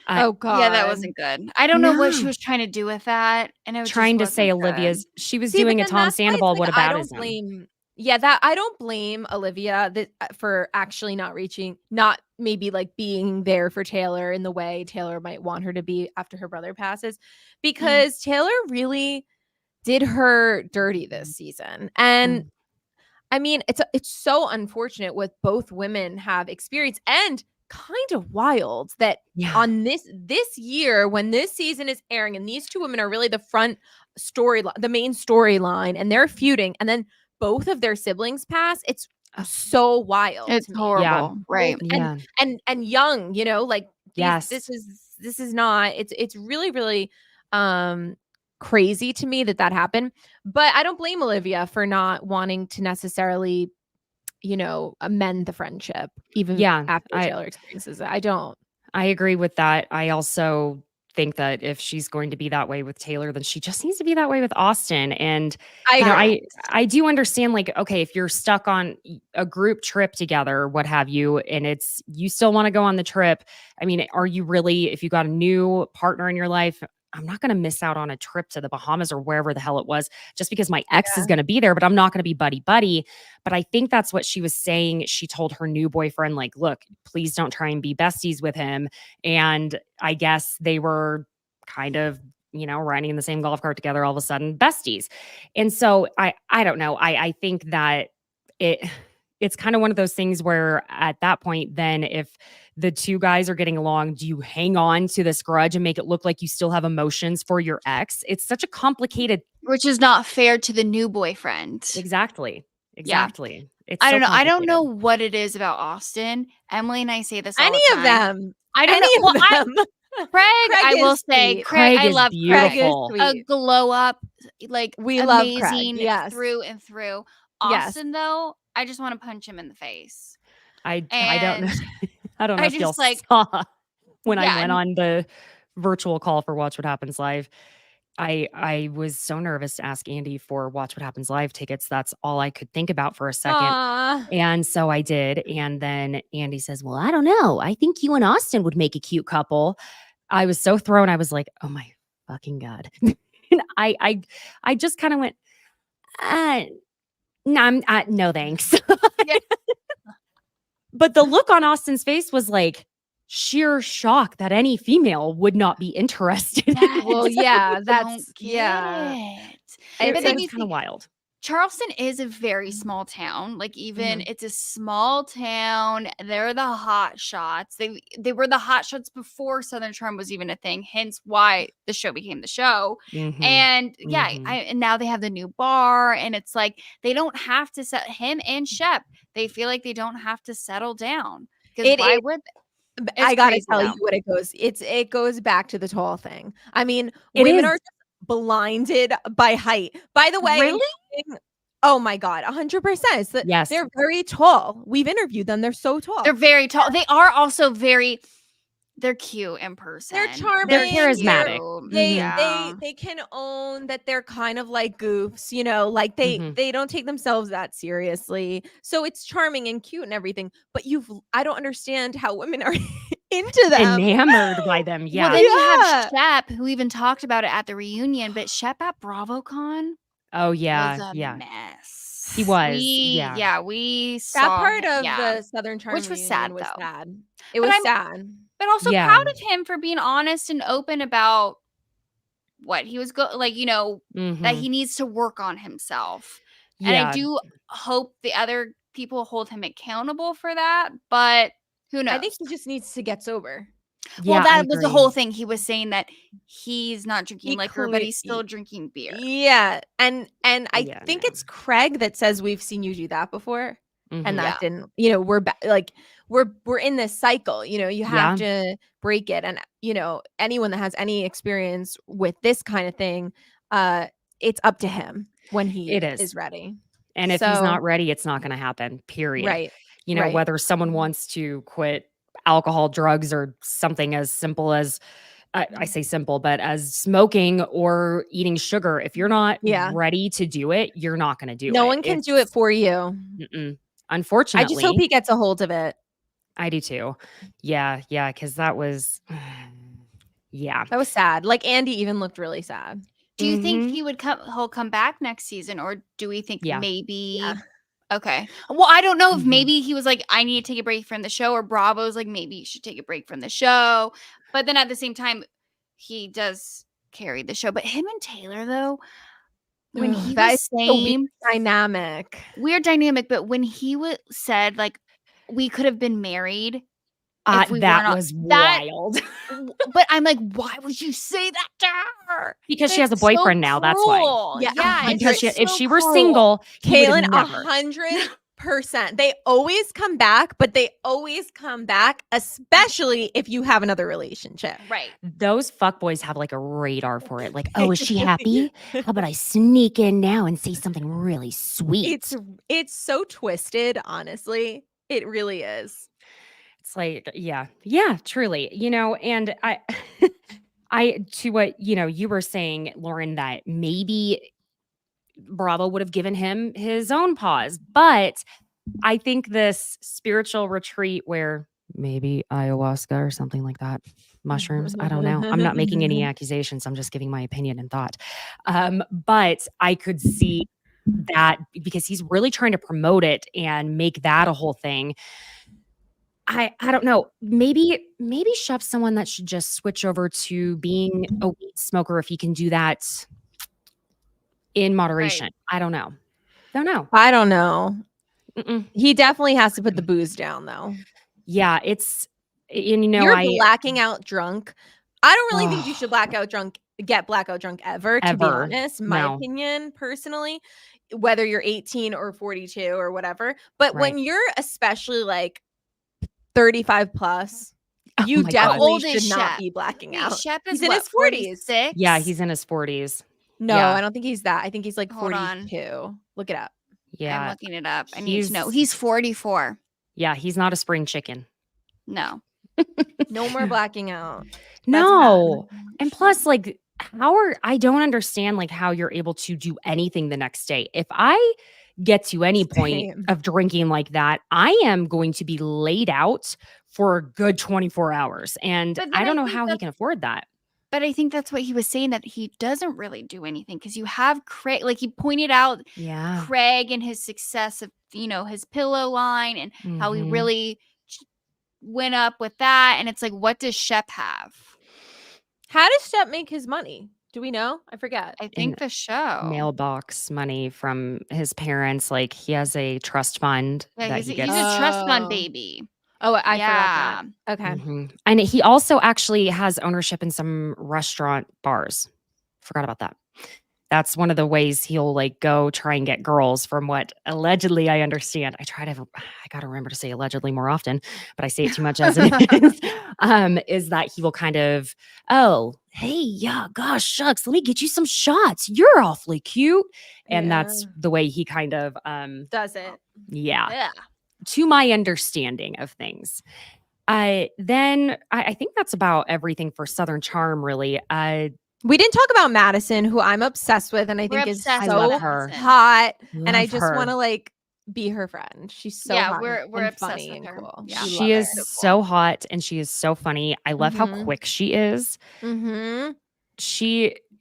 Oh God. Yeah, that wasn't good. I don't know what she No. was trying to do with that. And it just Trying to say wasn't good. Olivia's, she was See, but doing a then Tom that's why it's Sandoval like, I don't whataboutism. blame. Yeah, I don't blame Olivia for actually not maybe like being there for Taylor in the way Taylor might want her to be after her brother passes, because Taylor really did her dirty this season. And I mean, it's so unfortunate what both women have experienced, and kind of wild that on this year when this season is airing and these two women are really the front storyline, the main storyline, and they're feuding, and then both of their siblings pass. It's so wild. It's to me. horrible. Right. And young, like Yes. this is not, it's really, really crazy to me that happened. But I don't blame Olivia for not wanting to necessarily, amend the friendship even after Taylor experiences it. I don't. I agree with that. I also think that if she's going to be that way with Taylor, then she just needs to be that way with Austin. And I do understand, like, okay, if you're stuck on a group trip together, what have you, and you still want to go on the trip. I mean, are you really, if you got a new partner in your life, I'm not going to miss out on a trip to the Bahamas or wherever the hell it was just because my ex is going to be there, but I'm not going to be buddy. But I think that's what she was saying. She told her new boyfriend, like, look, please don't try and be besties with him. And I guess they were kind of, riding in the same golf cart together, all of a sudden besties. And so I don't know. I think that it's kind of one of those things where at that point, then if the two guys are getting along, do you hang on to this grudge and make it look like you still have emotions for your ex? It's such a complicated, which is not fair to the new boyfriend. Exactly. It's I don't know. I don't know what it is about Austin. Emily and I say this all Any the of time. them. I don't Any know. of Well, them. Craig, I is will say, sweet. Craig, I is love beautiful. Craig is a sweet. glow up, like We love Craig, amazing yes. through and through. Yes. Austin, though, I just want to punch him in the face. I don't know. I don't know I if y'all just, like- saw when I Yeah, went on the virtual call for Watch What Happens Live. I was so nervous to ask Andy for Watch What Happens Live tickets. That's all I could think about for a second. Aw. And so I did. And then Andy says, well, I don't know. I think you and Austin would make a cute couple. I was so thrown. I was like, oh my fucking God. And I just kind of went, no, thanks. Yeah. But the look on Austin's face was like sheer shock that any female would not be interested. Well, yeah, Don't that's get yeah. it. But But then then you kind of wild. Charleston is a very small town. Like even it's a small town. They're the hot shots. They were the hot shots before Southern Charm was even a thing. Hence why the show became the show. Mhm. And yeah, Mhm. and now they have the new bar, and it's like they don't have to set him and Shep. They feel like they don't have to settle down because It why is- would? I gotta crazy, tell though. you what it goes. It goes back to the tall thing. I mean, It women is. are just blinded by height. By the way, Really? oh my God, 100%. Yes. They're very tall. We've interviewed them. They're so tall. They're very tall. They are also very. they're cute in person. They're charming. They're charismatic. cute. They Yeah. they can own that they're kind of like goofs, like Mhm. they don't take themselves that seriously. So it's charming and cute and everything. But I don't understand how women are into them. Enamored by them. Yeah. Well, then you Yeah. have Shep, who even talked about it at the reunion, but Shep at BravoCon Oh was yeah. a Yeah. mess. He was, We, yeah. we saw That part him- of yeah. the Southern Charm Which was reunion sad, was though. sad. It But was I'm- sad. But also Yeah. proud of him for being honest and open about what he was that Mhm. he needs to work on himself. And Yeah. I do hope the other people hold him accountable for that, but who knows? I think he just needs to get sober. Yeah, well, I that was the agree. whole thing. He was saying that he's not drinking He liquor, but he's still drinking beer. Yeah. And I Yeah, think no. it's Craig that says we've seen you do that before. Mhm. And that didn't, we're in this cycle, you have to break it. And anyone that has any experience with this kind of thing, it's up to him when he It is. ready. And if he's So- not ready, it's not going to happen. Period. Right. Whether right. someone wants to quit alcohol, drugs, or something as simple as I say simple, but as smoking or eating sugar, if you're not Yeah. ready to do it, you're not going to do it. No one can do it for you. Unfortunately, I just hope he gets a hold of it. I do too. Yeah, because that was, yeah. That was sad. Like Andy even looked really sad. Do you think Mhm. he'll come back next season, or do we think Yeah. maybe? Yeah. Okay. Well, I don't know if Mhm. maybe he was like, I need to take a break from the show, or Bravo's like, maybe you should take a break from the show. But then at the same time, he does carry the show. But him and Taylor, though, when he That was is so weird saying dynamic. weird dynamic, but when he said like we could have been married. If we that weren't on- was that- wild. But I'm like, why would you say that to her? Because she has a That's so boyfriend now, that's why. cruel. Yeah, Yeah. it's Because like if so she were cruel. single, he would Kaylin, have never. 100%. They always come back, but they always come back, especially if you have another relationship. Right. Those fuckboys have like a radar for it. Like, oh, is she happy? How about I sneak in now and say something really sweet? It's so twisted, honestly. It really is. It's like, yeah, truly, and I to what, you were saying, Lauren, that maybe Bravo would have given him his own pause. But I think this spiritual retreat where maybe ayahuasca or something like that, mushrooms, I don't know. I'm not making any accusations. I'm just giving my opinion and thought. But I could see that because he's really trying to promote it and make that a whole thing. I don't know. Maybe Shep's someone that should just switch over to being a weed smoker if he can do that in moderation. I don't know. I don't know. Mm-mm. He definitely has to put the booze down, though. Yeah, it's and You're blacking out drunk. I don't really think you should get blackout drunk ever, to be Ever. honest. My No. opinion, personally, whether you're 18 or 42 or whatever. But Right. when you're especially like 35 plus, you my God. definitely How old is should not Shep? be blacking Wait, out. Shep is He's in what, his 40s. 46? Yeah, he's in his 40s. No, Yeah. I don't think he's that. I think he's like Hold on. 42. Look it up. I'm Yeah. looking it up. I need to know. He's- He's 44. Yeah, he's not a spring chicken. No. No more blacking out. No. And plus, like, I don't understand like how you're able to do anything the next day. If I get to any point Same. of drinking like that, I am going to be laid out for a good 24 hours. And But then I don't I know think how he that's- can afford that. But I think that's what he was saying, that he doesn't really do anything because you have Craig, like he pointed out Yeah. Craig and his success of, his pillow line and how he Mhm. really went up with that. And it's like, what does Shep have? How does Shep make his money? Do we know? I forget. I think the show. Mailbox money from his parents. Like he has a trust fund Yeah, that he's, he he's gets. a trust fund Oh. baby. Oh, I Yeah. forgot that. Okay. Mhm. And he also actually has ownership in some restaurant bars. Forgot about that. That's one of the ways he'll like go try and get girls, from what allegedly I understand. I gotta remember to say allegedly more often, but I say it too much as it is. Is that he will kind of, oh, hey, yeah, gosh, shucks, let me get you some shots. You're awfully cute. And that's Yeah. the way he kind of Does it? yeah. Yeah. To my understanding of things. Then I think that's about everything for Southern Charm, really. We didn't talk about Madison, who I'm obsessed with, and I We're think is obsessed I with love so her. Madison. hot. Love And I just her. want to like be her friend. She's so Yeah, hot we're and obsessed funny with and her. cool. Yeah. We She love is it. so hot and she is so funny. I love how Mhm. quick she is. Mm-hmm.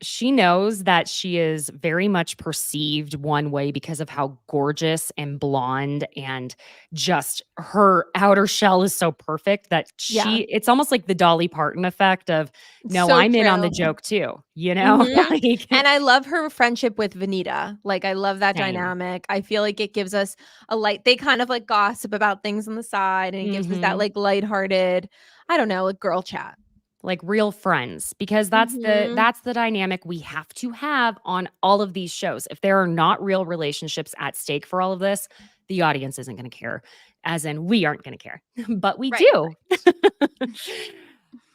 She knows that she is very much perceived one way because of how gorgeous and blonde and just her outer shell is so perfect that Yeah. it's almost like the Dolly Parton effect of no, So I'm in on the true. joke too, you know? Mhm. Like, And I love her friendship with Vanita. Like, I love that Same. dynamic. I feel like it gives us a light. They kind of like gossip about things on the side, and it gives us that Mhm. like lighthearted, I don't know, like girl chat. like real friends, because Mhm. that's the dynamic we have to have on all of these shows. If there are not real relationships at stake for all of this, the audience isn't going to care, as in we aren't going to care. But we Right, do.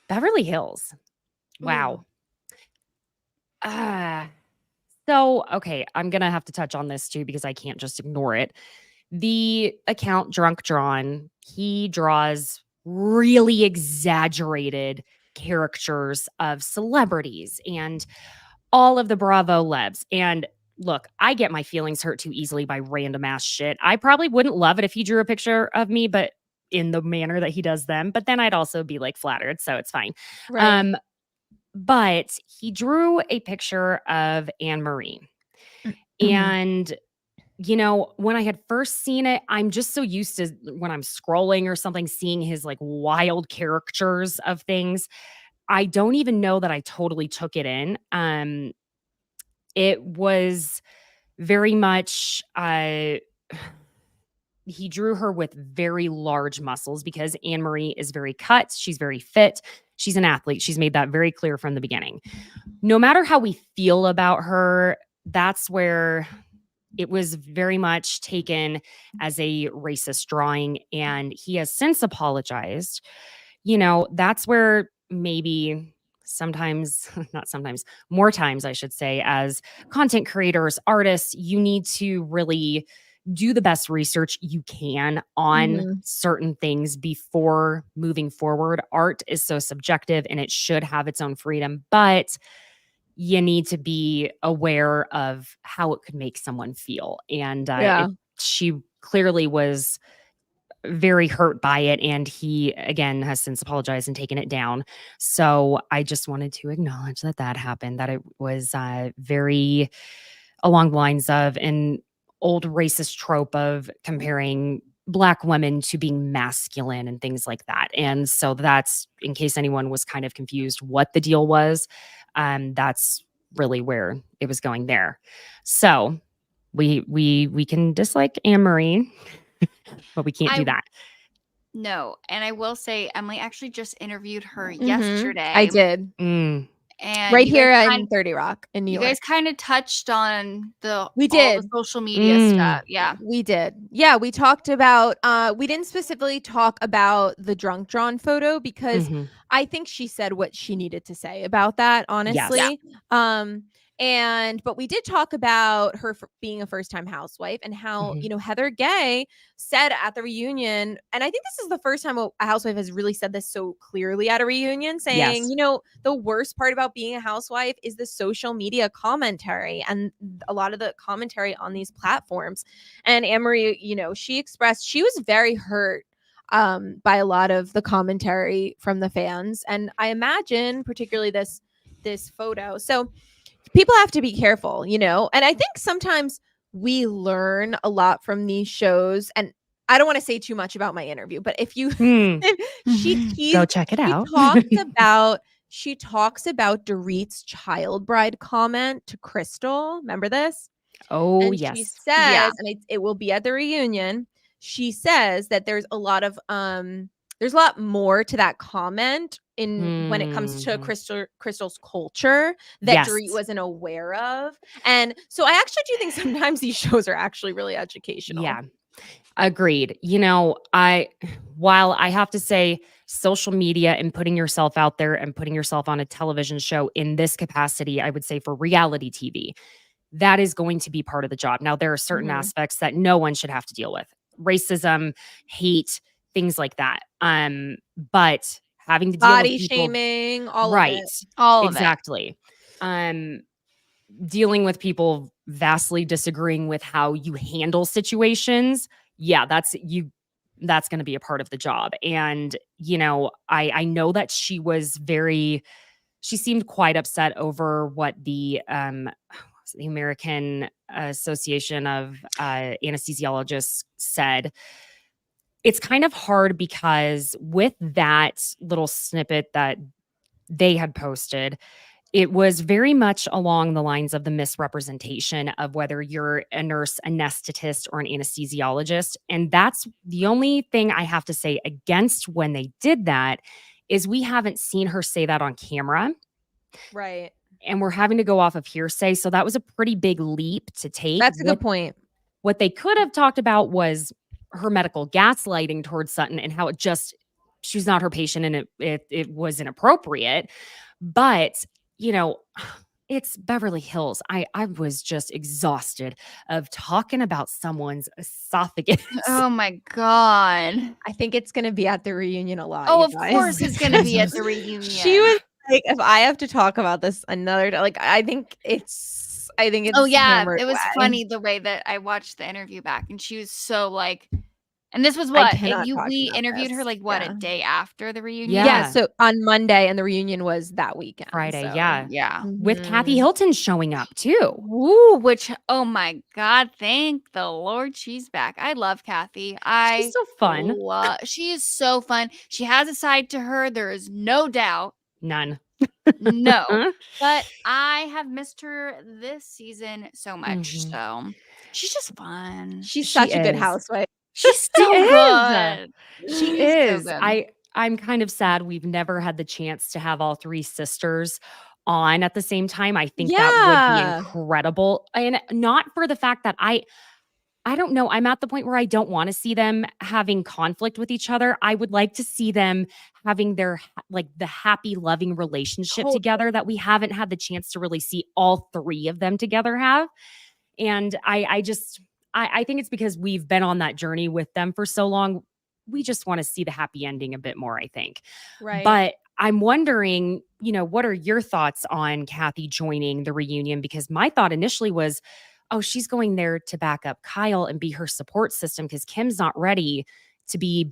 Beverly Hills, wow. So okay, I'm gonna have to touch on this too because I can't just ignore it. The account Drunk Drawn, he draws really exaggerated caricatures of celebrities and all of the Bravo Lebs. And look, I get my feelings hurt too easily by random ass shit. I probably wouldn't love it if he drew a picture of me, but in the manner that he does them. But then I'd also be like flattered, so it's fine. Right. But he drew a picture of Anne Marie. And you know, when I had first seen it, I'm just so used to when I'm scrolling or something, seeing his like wild caricatures of things. I don't even know that I totally took it in. It was very much he drew her with very large muscles because Anne Marie is very cut. She's very fit. She's an athlete. She's made that very clear from the beginning. No matter how we feel about her, that's where it was very much taken as a racist drawing, and he has since apologized. You know, that's where maybe sometimes, not sometimes, more times, I should say, as content creators, artists, you need to really do the best research you can on Mhm. certain things before moving forward. Art is so subjective and it should have its own freedom, but you need to be aware of how it could make someone feel. And Yeah. she clearly was very hurt by it. And he, again, has since apologized and taken it down. So I just wanted to acknowledge that that happened, that it was very along the lines of an old racist trope of comparing Black women to being masculine and things like that. And so that's, in case anyone was kind of confused what the deal was, that's really where it was going there. So we can dislike Anne Marie, but we can't do I that. No, and I will say Emily actually just interviewed her Mhm. yesterday. I did. Mm. And Right you here guys in 30 Rock in New you York. guys kind of touched on We all the did. social media Mm. stuff. Yeah. We did. Yeah, we talked about we didn't specifically talk about the drunk drawn photo because Mhm. I think she said what she needed to say about that, honestly. But we did talk about her being a first-time housewife and how, Mhm. you know, Heather Gay said at the reunion, and I think this is the first time a housewife has really said this so clearly at a reunion, saying, Yes. you know, the worst part about being a housewife is the social media commentary and a lot of the commentary on these platforms. And Anne-Marie, you know, she expressed she was very hurt by a lot of the commentary from the fans, and I imagine particularly this photo. So people have to be careful, you know, and I think sometimes we learn a lot from these shows. And I don't want to say too much about my interview, but if you Mm. Go she check it she out. talks about Dorit's child bride comment to Crystal. Remember this? Oh, And she yes. says, and it will be at the reunion. She says that there's a lot more to that comment in when it comes to Mhm. Crystal's culture that Yes. Dorit wasn't aware of. And so I actually do think sometimes these shows are actually really educational. Yeah. Agreed. You know, while I have to say social media and putting yourself out there and putting yourself on a television show in this capacity, I would say for reality TV, that is going to be part of the job. Now, there are certain Mhm. aspects that no one should have to deal with. Racism, hate, things like that. But having to deal Body with people, shaming, all right? of it. All of it. Exactly. Dealing with people vastly disagreeing with how you handle situations. Yeah, that's going to be a part of the job. And, I know that she seemed quite upset over what the American Association of Anesthesiologists said. It's kind of hard because with that little snippet that they had posted, it was very much along the lines of the misrepresentation of whether you're a nurse anesthetist or an anesthesiologist. And that's the only thing I have to say against when they did that is we haven't seen her say that on camera. Right. And we're having to go off of hearsay. So that was a pretty big leap to take. That's a good point. What they could have talked about was her medical gaslighting towards Sutton and how she's not her patient and it was inappropriate. But, it's Beverly Hills. I was just exhausted of talking about someone's esophagus. Oh my God. I think it's going to be at the reunion a lot. Oh, you of guys. course it's going to be at the reunion. She was like, if I have to talk about this another day, like, I think it's Oh yeah, hammered it was away. funny the way that I watched the interview back, and she was so like, and this was I what cannot talk we about interviewed her this. like what Yeah. a day after the reunion. Yeah. So on Monday, and the reunion was that weekend. Friday, so. yeah. Yeah. With Kathy Mhm. Hilton showing up too. Woo, which oh my God, thank the Lord she's back. I love Kathy. She's so fun. She is so fun. She has a side to her. There is no doubt. None. No. But I have missed her this season so much. Mhm. So she's just fun. She's She such a good is. housewife. She's so is. good. She She's so is. good. I'm kind of sad we've never had the chance to have all three sisters on at the same time. I think that would Yeah. be incredible. And not for the fact that I don't know. I'm at the point where I don't want to see them having conflict with each other. I would like to see them having their the happy, loving relationship Totally. together that we haven't had the chance to really see all three of them together have. And I think it's because we've been on that journey with them for so long. We just want to see the happy ending a bit more, I think. Right. But I'm wondering, what are your thoughts on Kathy joining the reunion? Because my thought initially was, oh, she's going there to back up Kyle and be her support system because Kim's not ready to be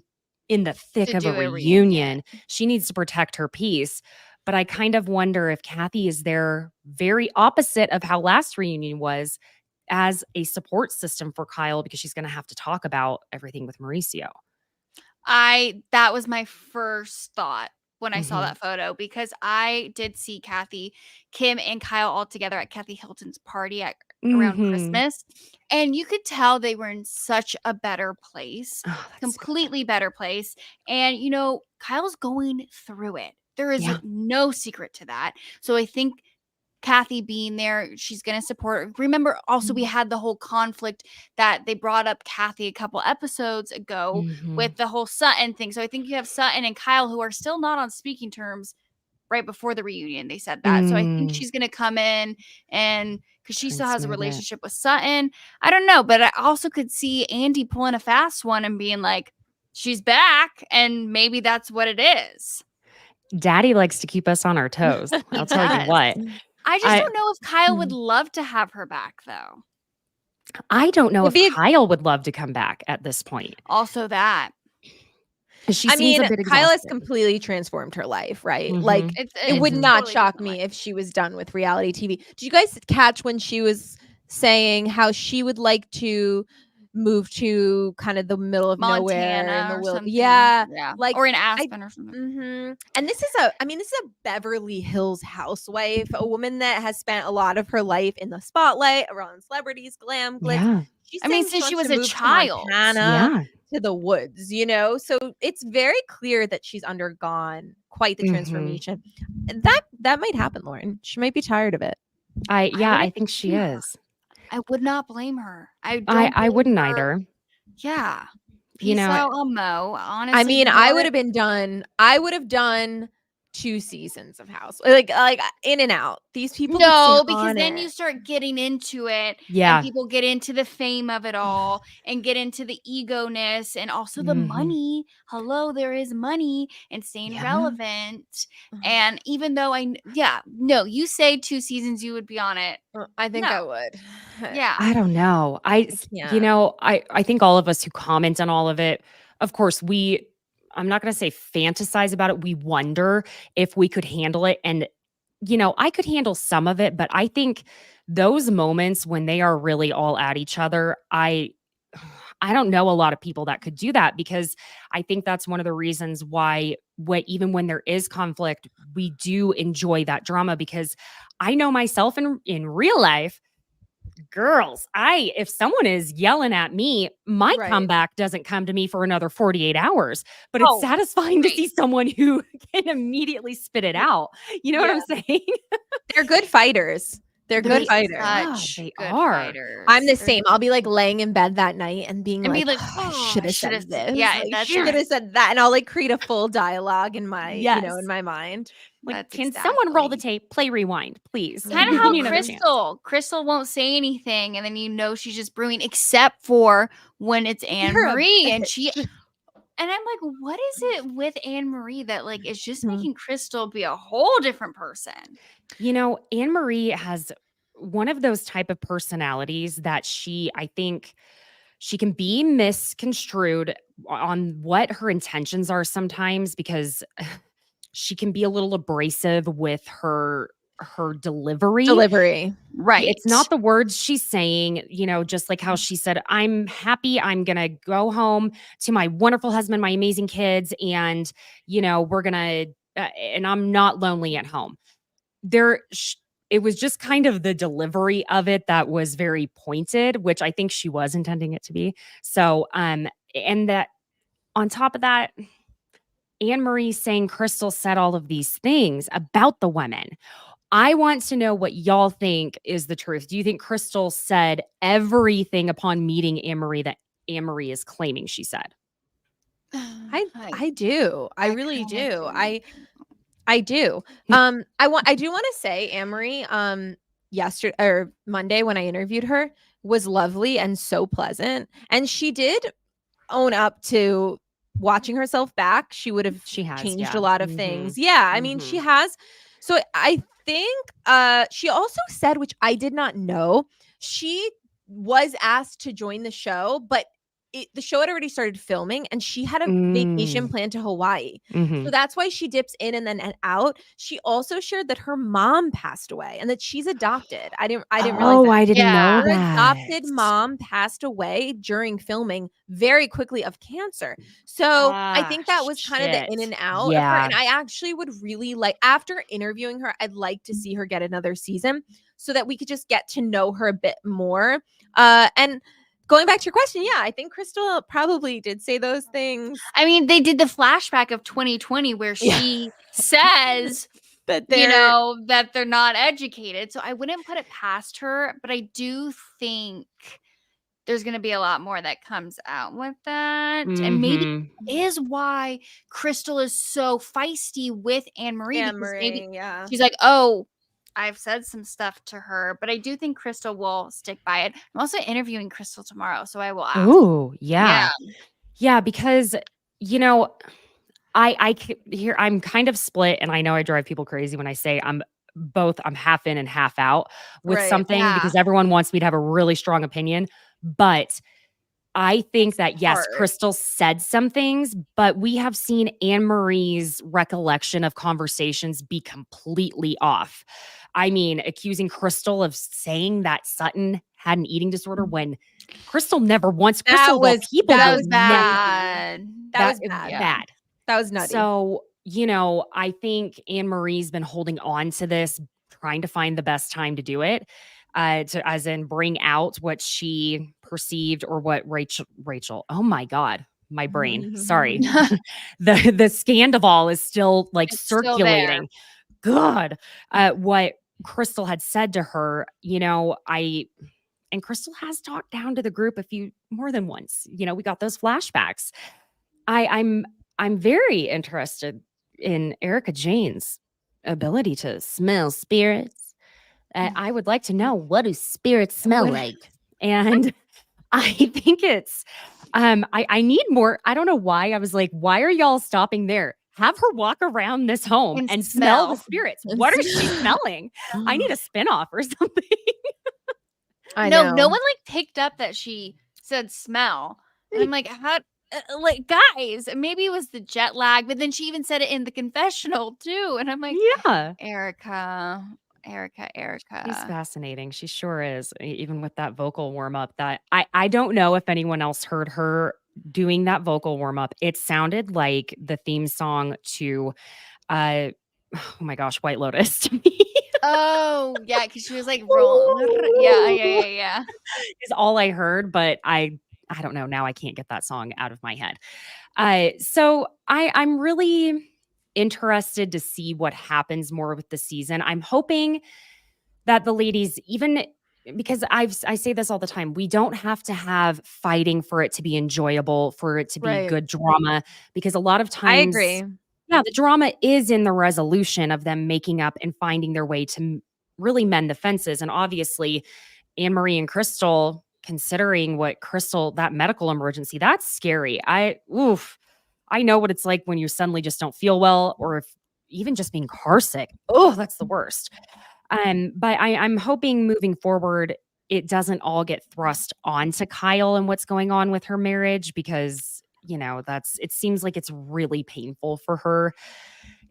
in the thick To of a do a reunion. She needs to protect her peace. But I kind of wonder if Kathy is there very opposite of how last reunion was as a support system for Kyle because she's going to have to talk about everything with Mauricio. That was my first thought when I saw Mhm. that photo, because I did see Kim and Kyle all together at Kathy Hilton's party around Mhm. Christmas. And you could tell they were in such a better place, Oh, that's so completely better place. And, Kyle's going through it. There is Yeah. no secret to that. So I think Kathy being there, she's going to support. Remember, also, we had the whole conflict that they brought up Kathy a couple episodes ago Mhm. with the whole Sutton thing. So I think you have Sutton and Kyle who are still not on speaking terms right before the reunion. They said that. So I think Mm. she's going to come in and because she Try still and has a smooth it. relationship with Sutton. I don't know, but I also could see Andy pulling a fast one and being like, she's back. And maybe that's what it is. Daddy likes to keep us on our toes. I'll tell you does. what. I just don't know if Kyle would Mm. love to have her back, though. I don't know It'd if be- Kyle would love to come back at this point. Also, that 'Cause she I seems mean, a bit Kyle has exhausted. completely transformed her life, right? Mhm. Like, it would it's a not totally shock different me life. if she was done with reality TV. Did you guys catch when she was saying how she would like to move to kind of the middle of nowhere in Montana the or will? something. Yeah, Yeah. like, or in Aspen or something. And this is a Beverly Hills housewife, a woman that has spent a lot of her life in the spotlight around celebrities, glam, glitz. Yeah. She's I mean, saying since she wants was to a move to child. Montana, Yeah. to the woods, so it's very clear that she's undergone quite the Mhm. transformation. That might happen, Lauren. She might be tired of it. I think she Yeah. is. I would not blame her. I I wouldn't blame her. either. Yeah. You Peace know, out, Mo. Honestly, I mean, you I know would it- have been done. I would have done 2 seasons of House. Like in and out. These people could No, stay because on then it. you start getting into it, Yeah. and people get into the fame of it all, and get into the ego-ness, and also the Mhm. money. Hello, there is money, and staying Yeah. relevant. And even though no, you say 2 seasons, you would be on it. I think I No. would. Yeah. I don't know. can't. I think all of us who comment on all of it, of course, I'm not going to say fantasize about it. We wonder if we could handle it. And, I could handle some of it, but I think those moments when they are really all at each other, I don't know a lot of people that could do that, because I think that's one of the reasons why even when there is conflict, we do enjoy that drama, because I know myself in real life, girls, if someone is yelling at me, my Right. comeback doesn't come to me for another 48 hours, but Oh, it's satisfying to right. see someone who can immediately spit it out. You know what I'm saying? They're good fighters. They're good fighters. Such they good are. fighters. I'm the They're same. I'll be like laying in bed that night and being And like, be like, I "Oh, should I have should've said said-" this. yeah, like, that's should have said that. And I'll like create a full dialogue in my, Yes. in my mind. Like, That's can someone roll the exactly. tape, play rewind, please? Kind of Give how me another chance. Crystal won't say anything, and then she's just brewing, except for when it's Anne You're a Marie, and she. bitch. And I'm like, what is it with Anne Marie that like is just Mhm. making Crystal be a whole different person? Anne Marie has one of those type of personalities that I think she can be misconstrued on what her intentions are sometimes, because she can be a little abrasive with her delivery. Right. It's not the words she's saying, just like how she said, I'm happy, I'm going to go home to my wonderful husband, my amazing kids, and, we're going to, and I'm not lonely at home. It was just kind of the delivery of it that was very pointed, which I think she was intending it to be. So, and that on top of that, Anne Marie saying Crystal said all of these things about the women. I want to know what y'all think is the truth. Do you think Crystal said everything upon meeting Anne Marie that Anne Marie is claiming she said? I do. I really kinda do. do. I do. I do want to say Amory yesterday or Monday when I interviewed her was lovely and so pleasant, and she did own up to watching herself back. She would have She has, changed yeah. a lot of Mhm. things. Yeah, I mean, she Mhm. has. So I think she also said, which I did not know, she was asked to join the show, but the show had already started filming and she had a vacation planned to Hawaii. So that's why she dips in and then out. She also shared that her mom passed away and that she's adopted. I didn't realize that. I didn't know Her that. adopted mom passed away during filming very quickly of cancer. So I think that was kind of the in and out of her. Yeah. And I actually would really like, after interviewing her, I'd like to see her get another season so that we could just get to know her a bit more. And going back to your question, yeah, I think Crystal probably did say those things. I mean, they did the flashback of 2020 where she says That that they're not educated. So I wouldn't put it past her, but I do think there's going to be a lot more that comes out with that. And maybe Mhm. is why Crystal is so feisty with Anne Marie, because maybe yeah. she's like, oh, I've said some stuff to her, but I do think Crystal will stick by it. I'm also interviewing Crystal tomorrow, so I will ask. Ooh, yeah. Yeah, because I'm kind of split, and I know I drive people crazy when I say I'm half in and half out with Right. something, Yeah. because everyone wants me to have a really strong opinion. But I think that, yes, hard. Crystal said some things, but we have seen Anne Marie's recollection of conversations be completely off. I mean, accusing Crystal of saying that Sutton had an eating disorder when Crystal never once. Crystal, was- people that would was never- bad. That was bad. bad. That was nutty. So, I think Anne Marie's been holding on to this, trying to find the best time to do it, as in bring out what she perceived or what Rachel. Oh my God, my brain. Sorry, the Scandival is still like It's still there. circulating. God, what Crystal had said to her, and Crystal has talked down to the group more than once. We got those flashbacks. I'm very interested in Erica Jane's ability to smell spirits. I would like to know, what do spirits smell What- like? And I think it's I need more. I don't know why. I was like, why are y'all stopping there? Have her walk around this home And and smell the smell. spirits. What is she smelling? I need a spinoff or something. I no, know. no one like picked up that she said smell. And I'm like, how? Like, guys, maybe it was the jet lag, but then she even said it in the confessional too. And I'm like, Yeah. Erica. She's fascinating. She sure is. Even with that vocal warm up, that I don't know if anyone else heard her doing that vocal warm up. It sounded like the theme song to oh my gosh, White Lotus to me. Oh, yeah, because she was like rolling. Yeah. Is all I heard, but I don't know. Now I can't get that song out of my head. So I'm really interested to see what happens more with the season. I'm hoping that the ladies, even because I say this all the time, we don't have to have fighting for it to be enjoyable, for it to be Right. good drama, because a lot of I times, agree. yeah, the drama is in the resolution of them making up and finding their way to really mend the fences. And obviously, Anne Marie and Crystal, considering what Crystal, that medical emergency, that's scary. I know what it's like when you suddenly just don't feel well, or if even just being car sick. Oh, that's the worst. But I'm hoping moving forward, it doesn't all get thrust onto Kyle and what's going on with her marriage, because it seems like it's really painful for her.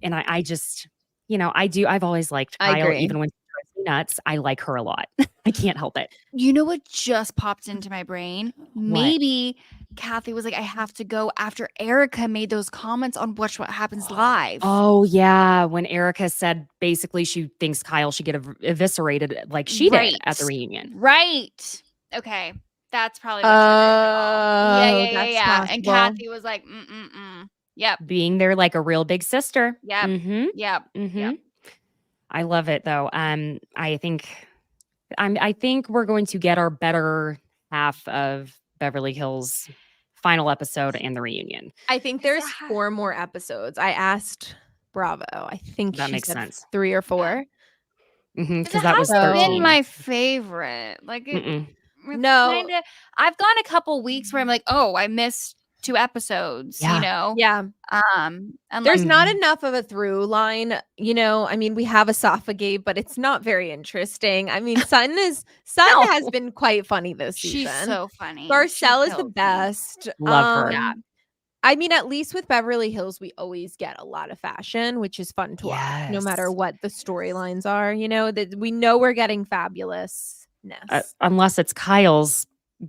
And I just, I've always liked I Kyle, agree. even when she drives me nuts. I like her a lot. I can't help it. You know what just popped into my brain? Maybe Kathy was like, I have to go after Erica made those comments on Watch What Happens Live. Oh, yeah. When Erica said basically she thinks Kyle should get eviscerated like she did at the reunion. Right. Okay. That's probably what triggered it all. That's Yeah. And possible. Kathy was like, Yep. Being there like a real big sister. Yep. Mm-hmm. Yep. Mm-hmm. Yep. I love it though. I think we're going to get our better half of Beverly Hills final episode and the reunion. I think there's 4 more episodes. I asked Bravo. I think That she makes said sense. 3 or 4. Because that was has 13. been my favorite. Like Mm-mm. No. I've gone a couple weeks where I'm like, oh, I missed 2 episodes. Yeah. You know. Yeah. And There's like, not enough of a through line, I mean, we have Esophageate, but it's not very interesting. I mean, Sun has been quite funny this she's season. so funny. Garcelle She's is the so best. Love her. Yeah. I mean, at least with Beverly Hills, we always get a lot of fashion, which is fun to watch, no matter Yes. what the storylines are. That we know we're getting fabulousness. Unless it's Kyle's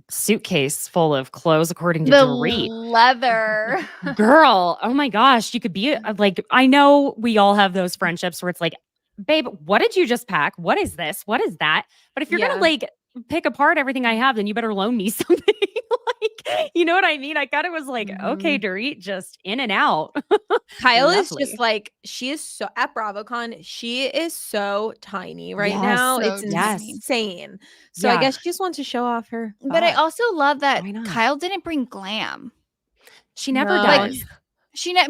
suitcase full of clothes, according to The Dorit. leather. Girl, oh my gosh, you could be like, I know we all have those friendships where it's like, babe, what did you just pack? What is this? What is that? But if you're Yeah. gonna like pick apart everything I have, then you better loan me something. Like, you know what I mean? I kind of was like, okay, Dorit, just in and out. Kyle is Lovely. just like, she is so at BravoCon, she is so tiny right Yes, now. so It's tiny. insane. So I Yeah. guess she just wants to show off her. But I butt. also love that Why not? Kyle didn't bring glam. She never No. does.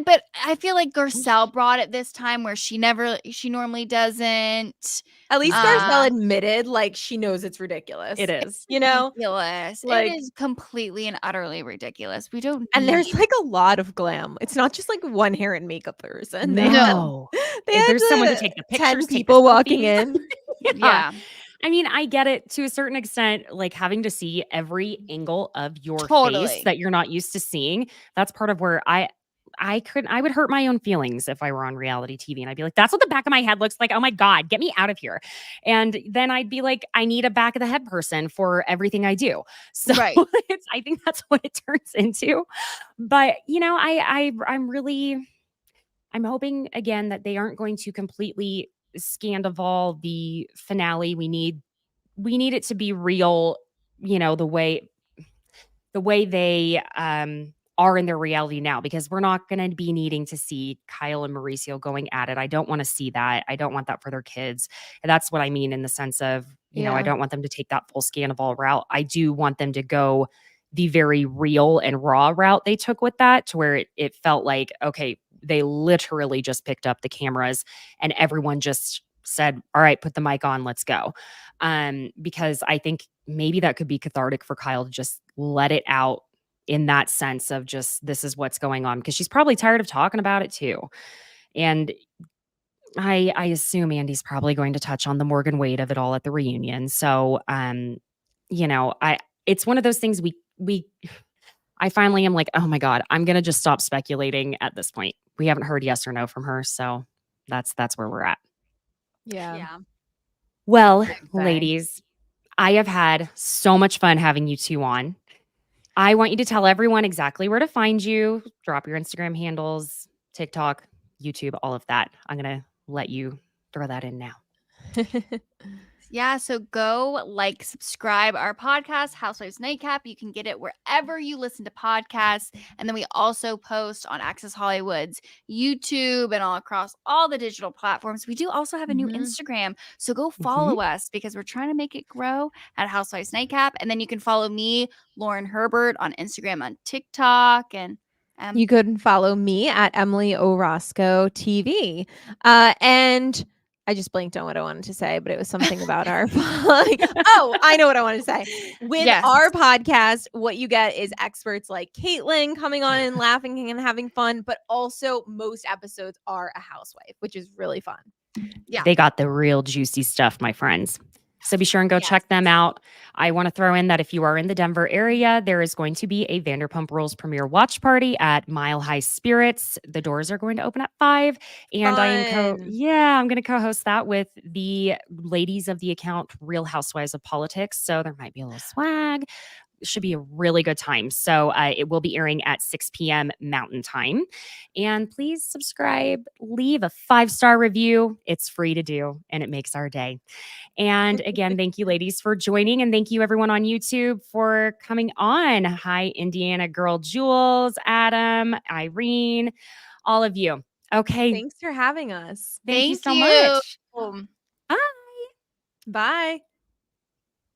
But I feel like Garcelle brought it this time where she normally doesn't. At least Garcelle admitted like she knows it's ridiculous. It is. Ridiculous. Like- it is completely and utterly ridiculous. We don't And there's need- like a lot of glam. It's not just like one hair and makeup person. No. They had There's someone to the take the 10 pictures, take the people walking selfies. in. yeah. I mean, I get it to a certain extent, like having to see every angle of your Totally. face that you're not used to seeing. That's part of where I would hurt my own feelings if I were on reality TV and I'd be like, that's what the back of my head looks like. Oh my God, get me out of here. And then I'd be like, I need a back of the head person for everything I do. So Right. I think that's what it turns into. But I'm hoping again that they aren't going to completely Scandival the finale. We need it to be real, the way they are in their reality now, because we're not going to be needing to see Kyle and Mauricio going at it. I don't want to see that. I don't want that for their kids. And that's what I mean in the sense of, I Yeah. don't want them to take that full Scandival route. I do want them to go the very real and raw route they took with that, to where it felt like, okay, they literally just picked up the cameras and everyone just said, all right, put the mic on, let's go. Because I think maybe that could be cathartic for Kyle to just let it out in that sense of just, this is what's going on, because she's probably tired of talking about it too. And I assume Andy's probably going to touch on the Morgan Wade of it all at the reunion. So, it's one of those things I finally am like, oh my God, I'm going to just stop speculating at this point. We haven't heard yes or no from her. So that's where we're at. Yeah. Well, Exciting. ladies, I have had so much fun having you two on. I want you to tell everyone exactly where to find you. Drop your Instagram handles, TikTok, YouTube, all of that. I'm going to let you throw that in now. Yeah, so go subscribe our podcast, Housewives Nightcap. You can get it wherever you listen to podcasts. And then we also post on Access Hollywood's YouTube and all across all the digital platforms. We do also have a new Instagram. So go follow us because we're trying to make it grow at Housewives Nightcap. And then you can follow me, Lauren Herbert, on Instagram, on TikTok, and you could follow me at Emily Orozco TV. And I just blanked on what I wanted to say, but it was something about our oh, I know what I wanted to say. With our podcast, what you get is experts like Caitlin coming on and laughing and having fun, but also most episodes are a housewife, which is really fun. Yeah. They got the real juicy stuff, my friends. So be sure and go check them out. I want to throw in that if you are in the Denver area, there is going to be a Vanderpump Rules premiere watch party at Mile High Spirits. The doors are going to open at 5. And I'm going to co-host that with the ladies of the account Real Housewives of Politics. So there might be a little swag. It should be a really good time. So it will be airing at 6 p.m. Mountain Time. And please subscribe, leave a 5-star review. It's free to do, and it makes our day. And again, thank you, ladies, for joining. And thank you, everyone on YouTube, for coming on. Hi, Indiana girl Jules, Adam, Irene, all of you. Okay. Thanks for having us. Thank you so much. Boom. Bye. Bye.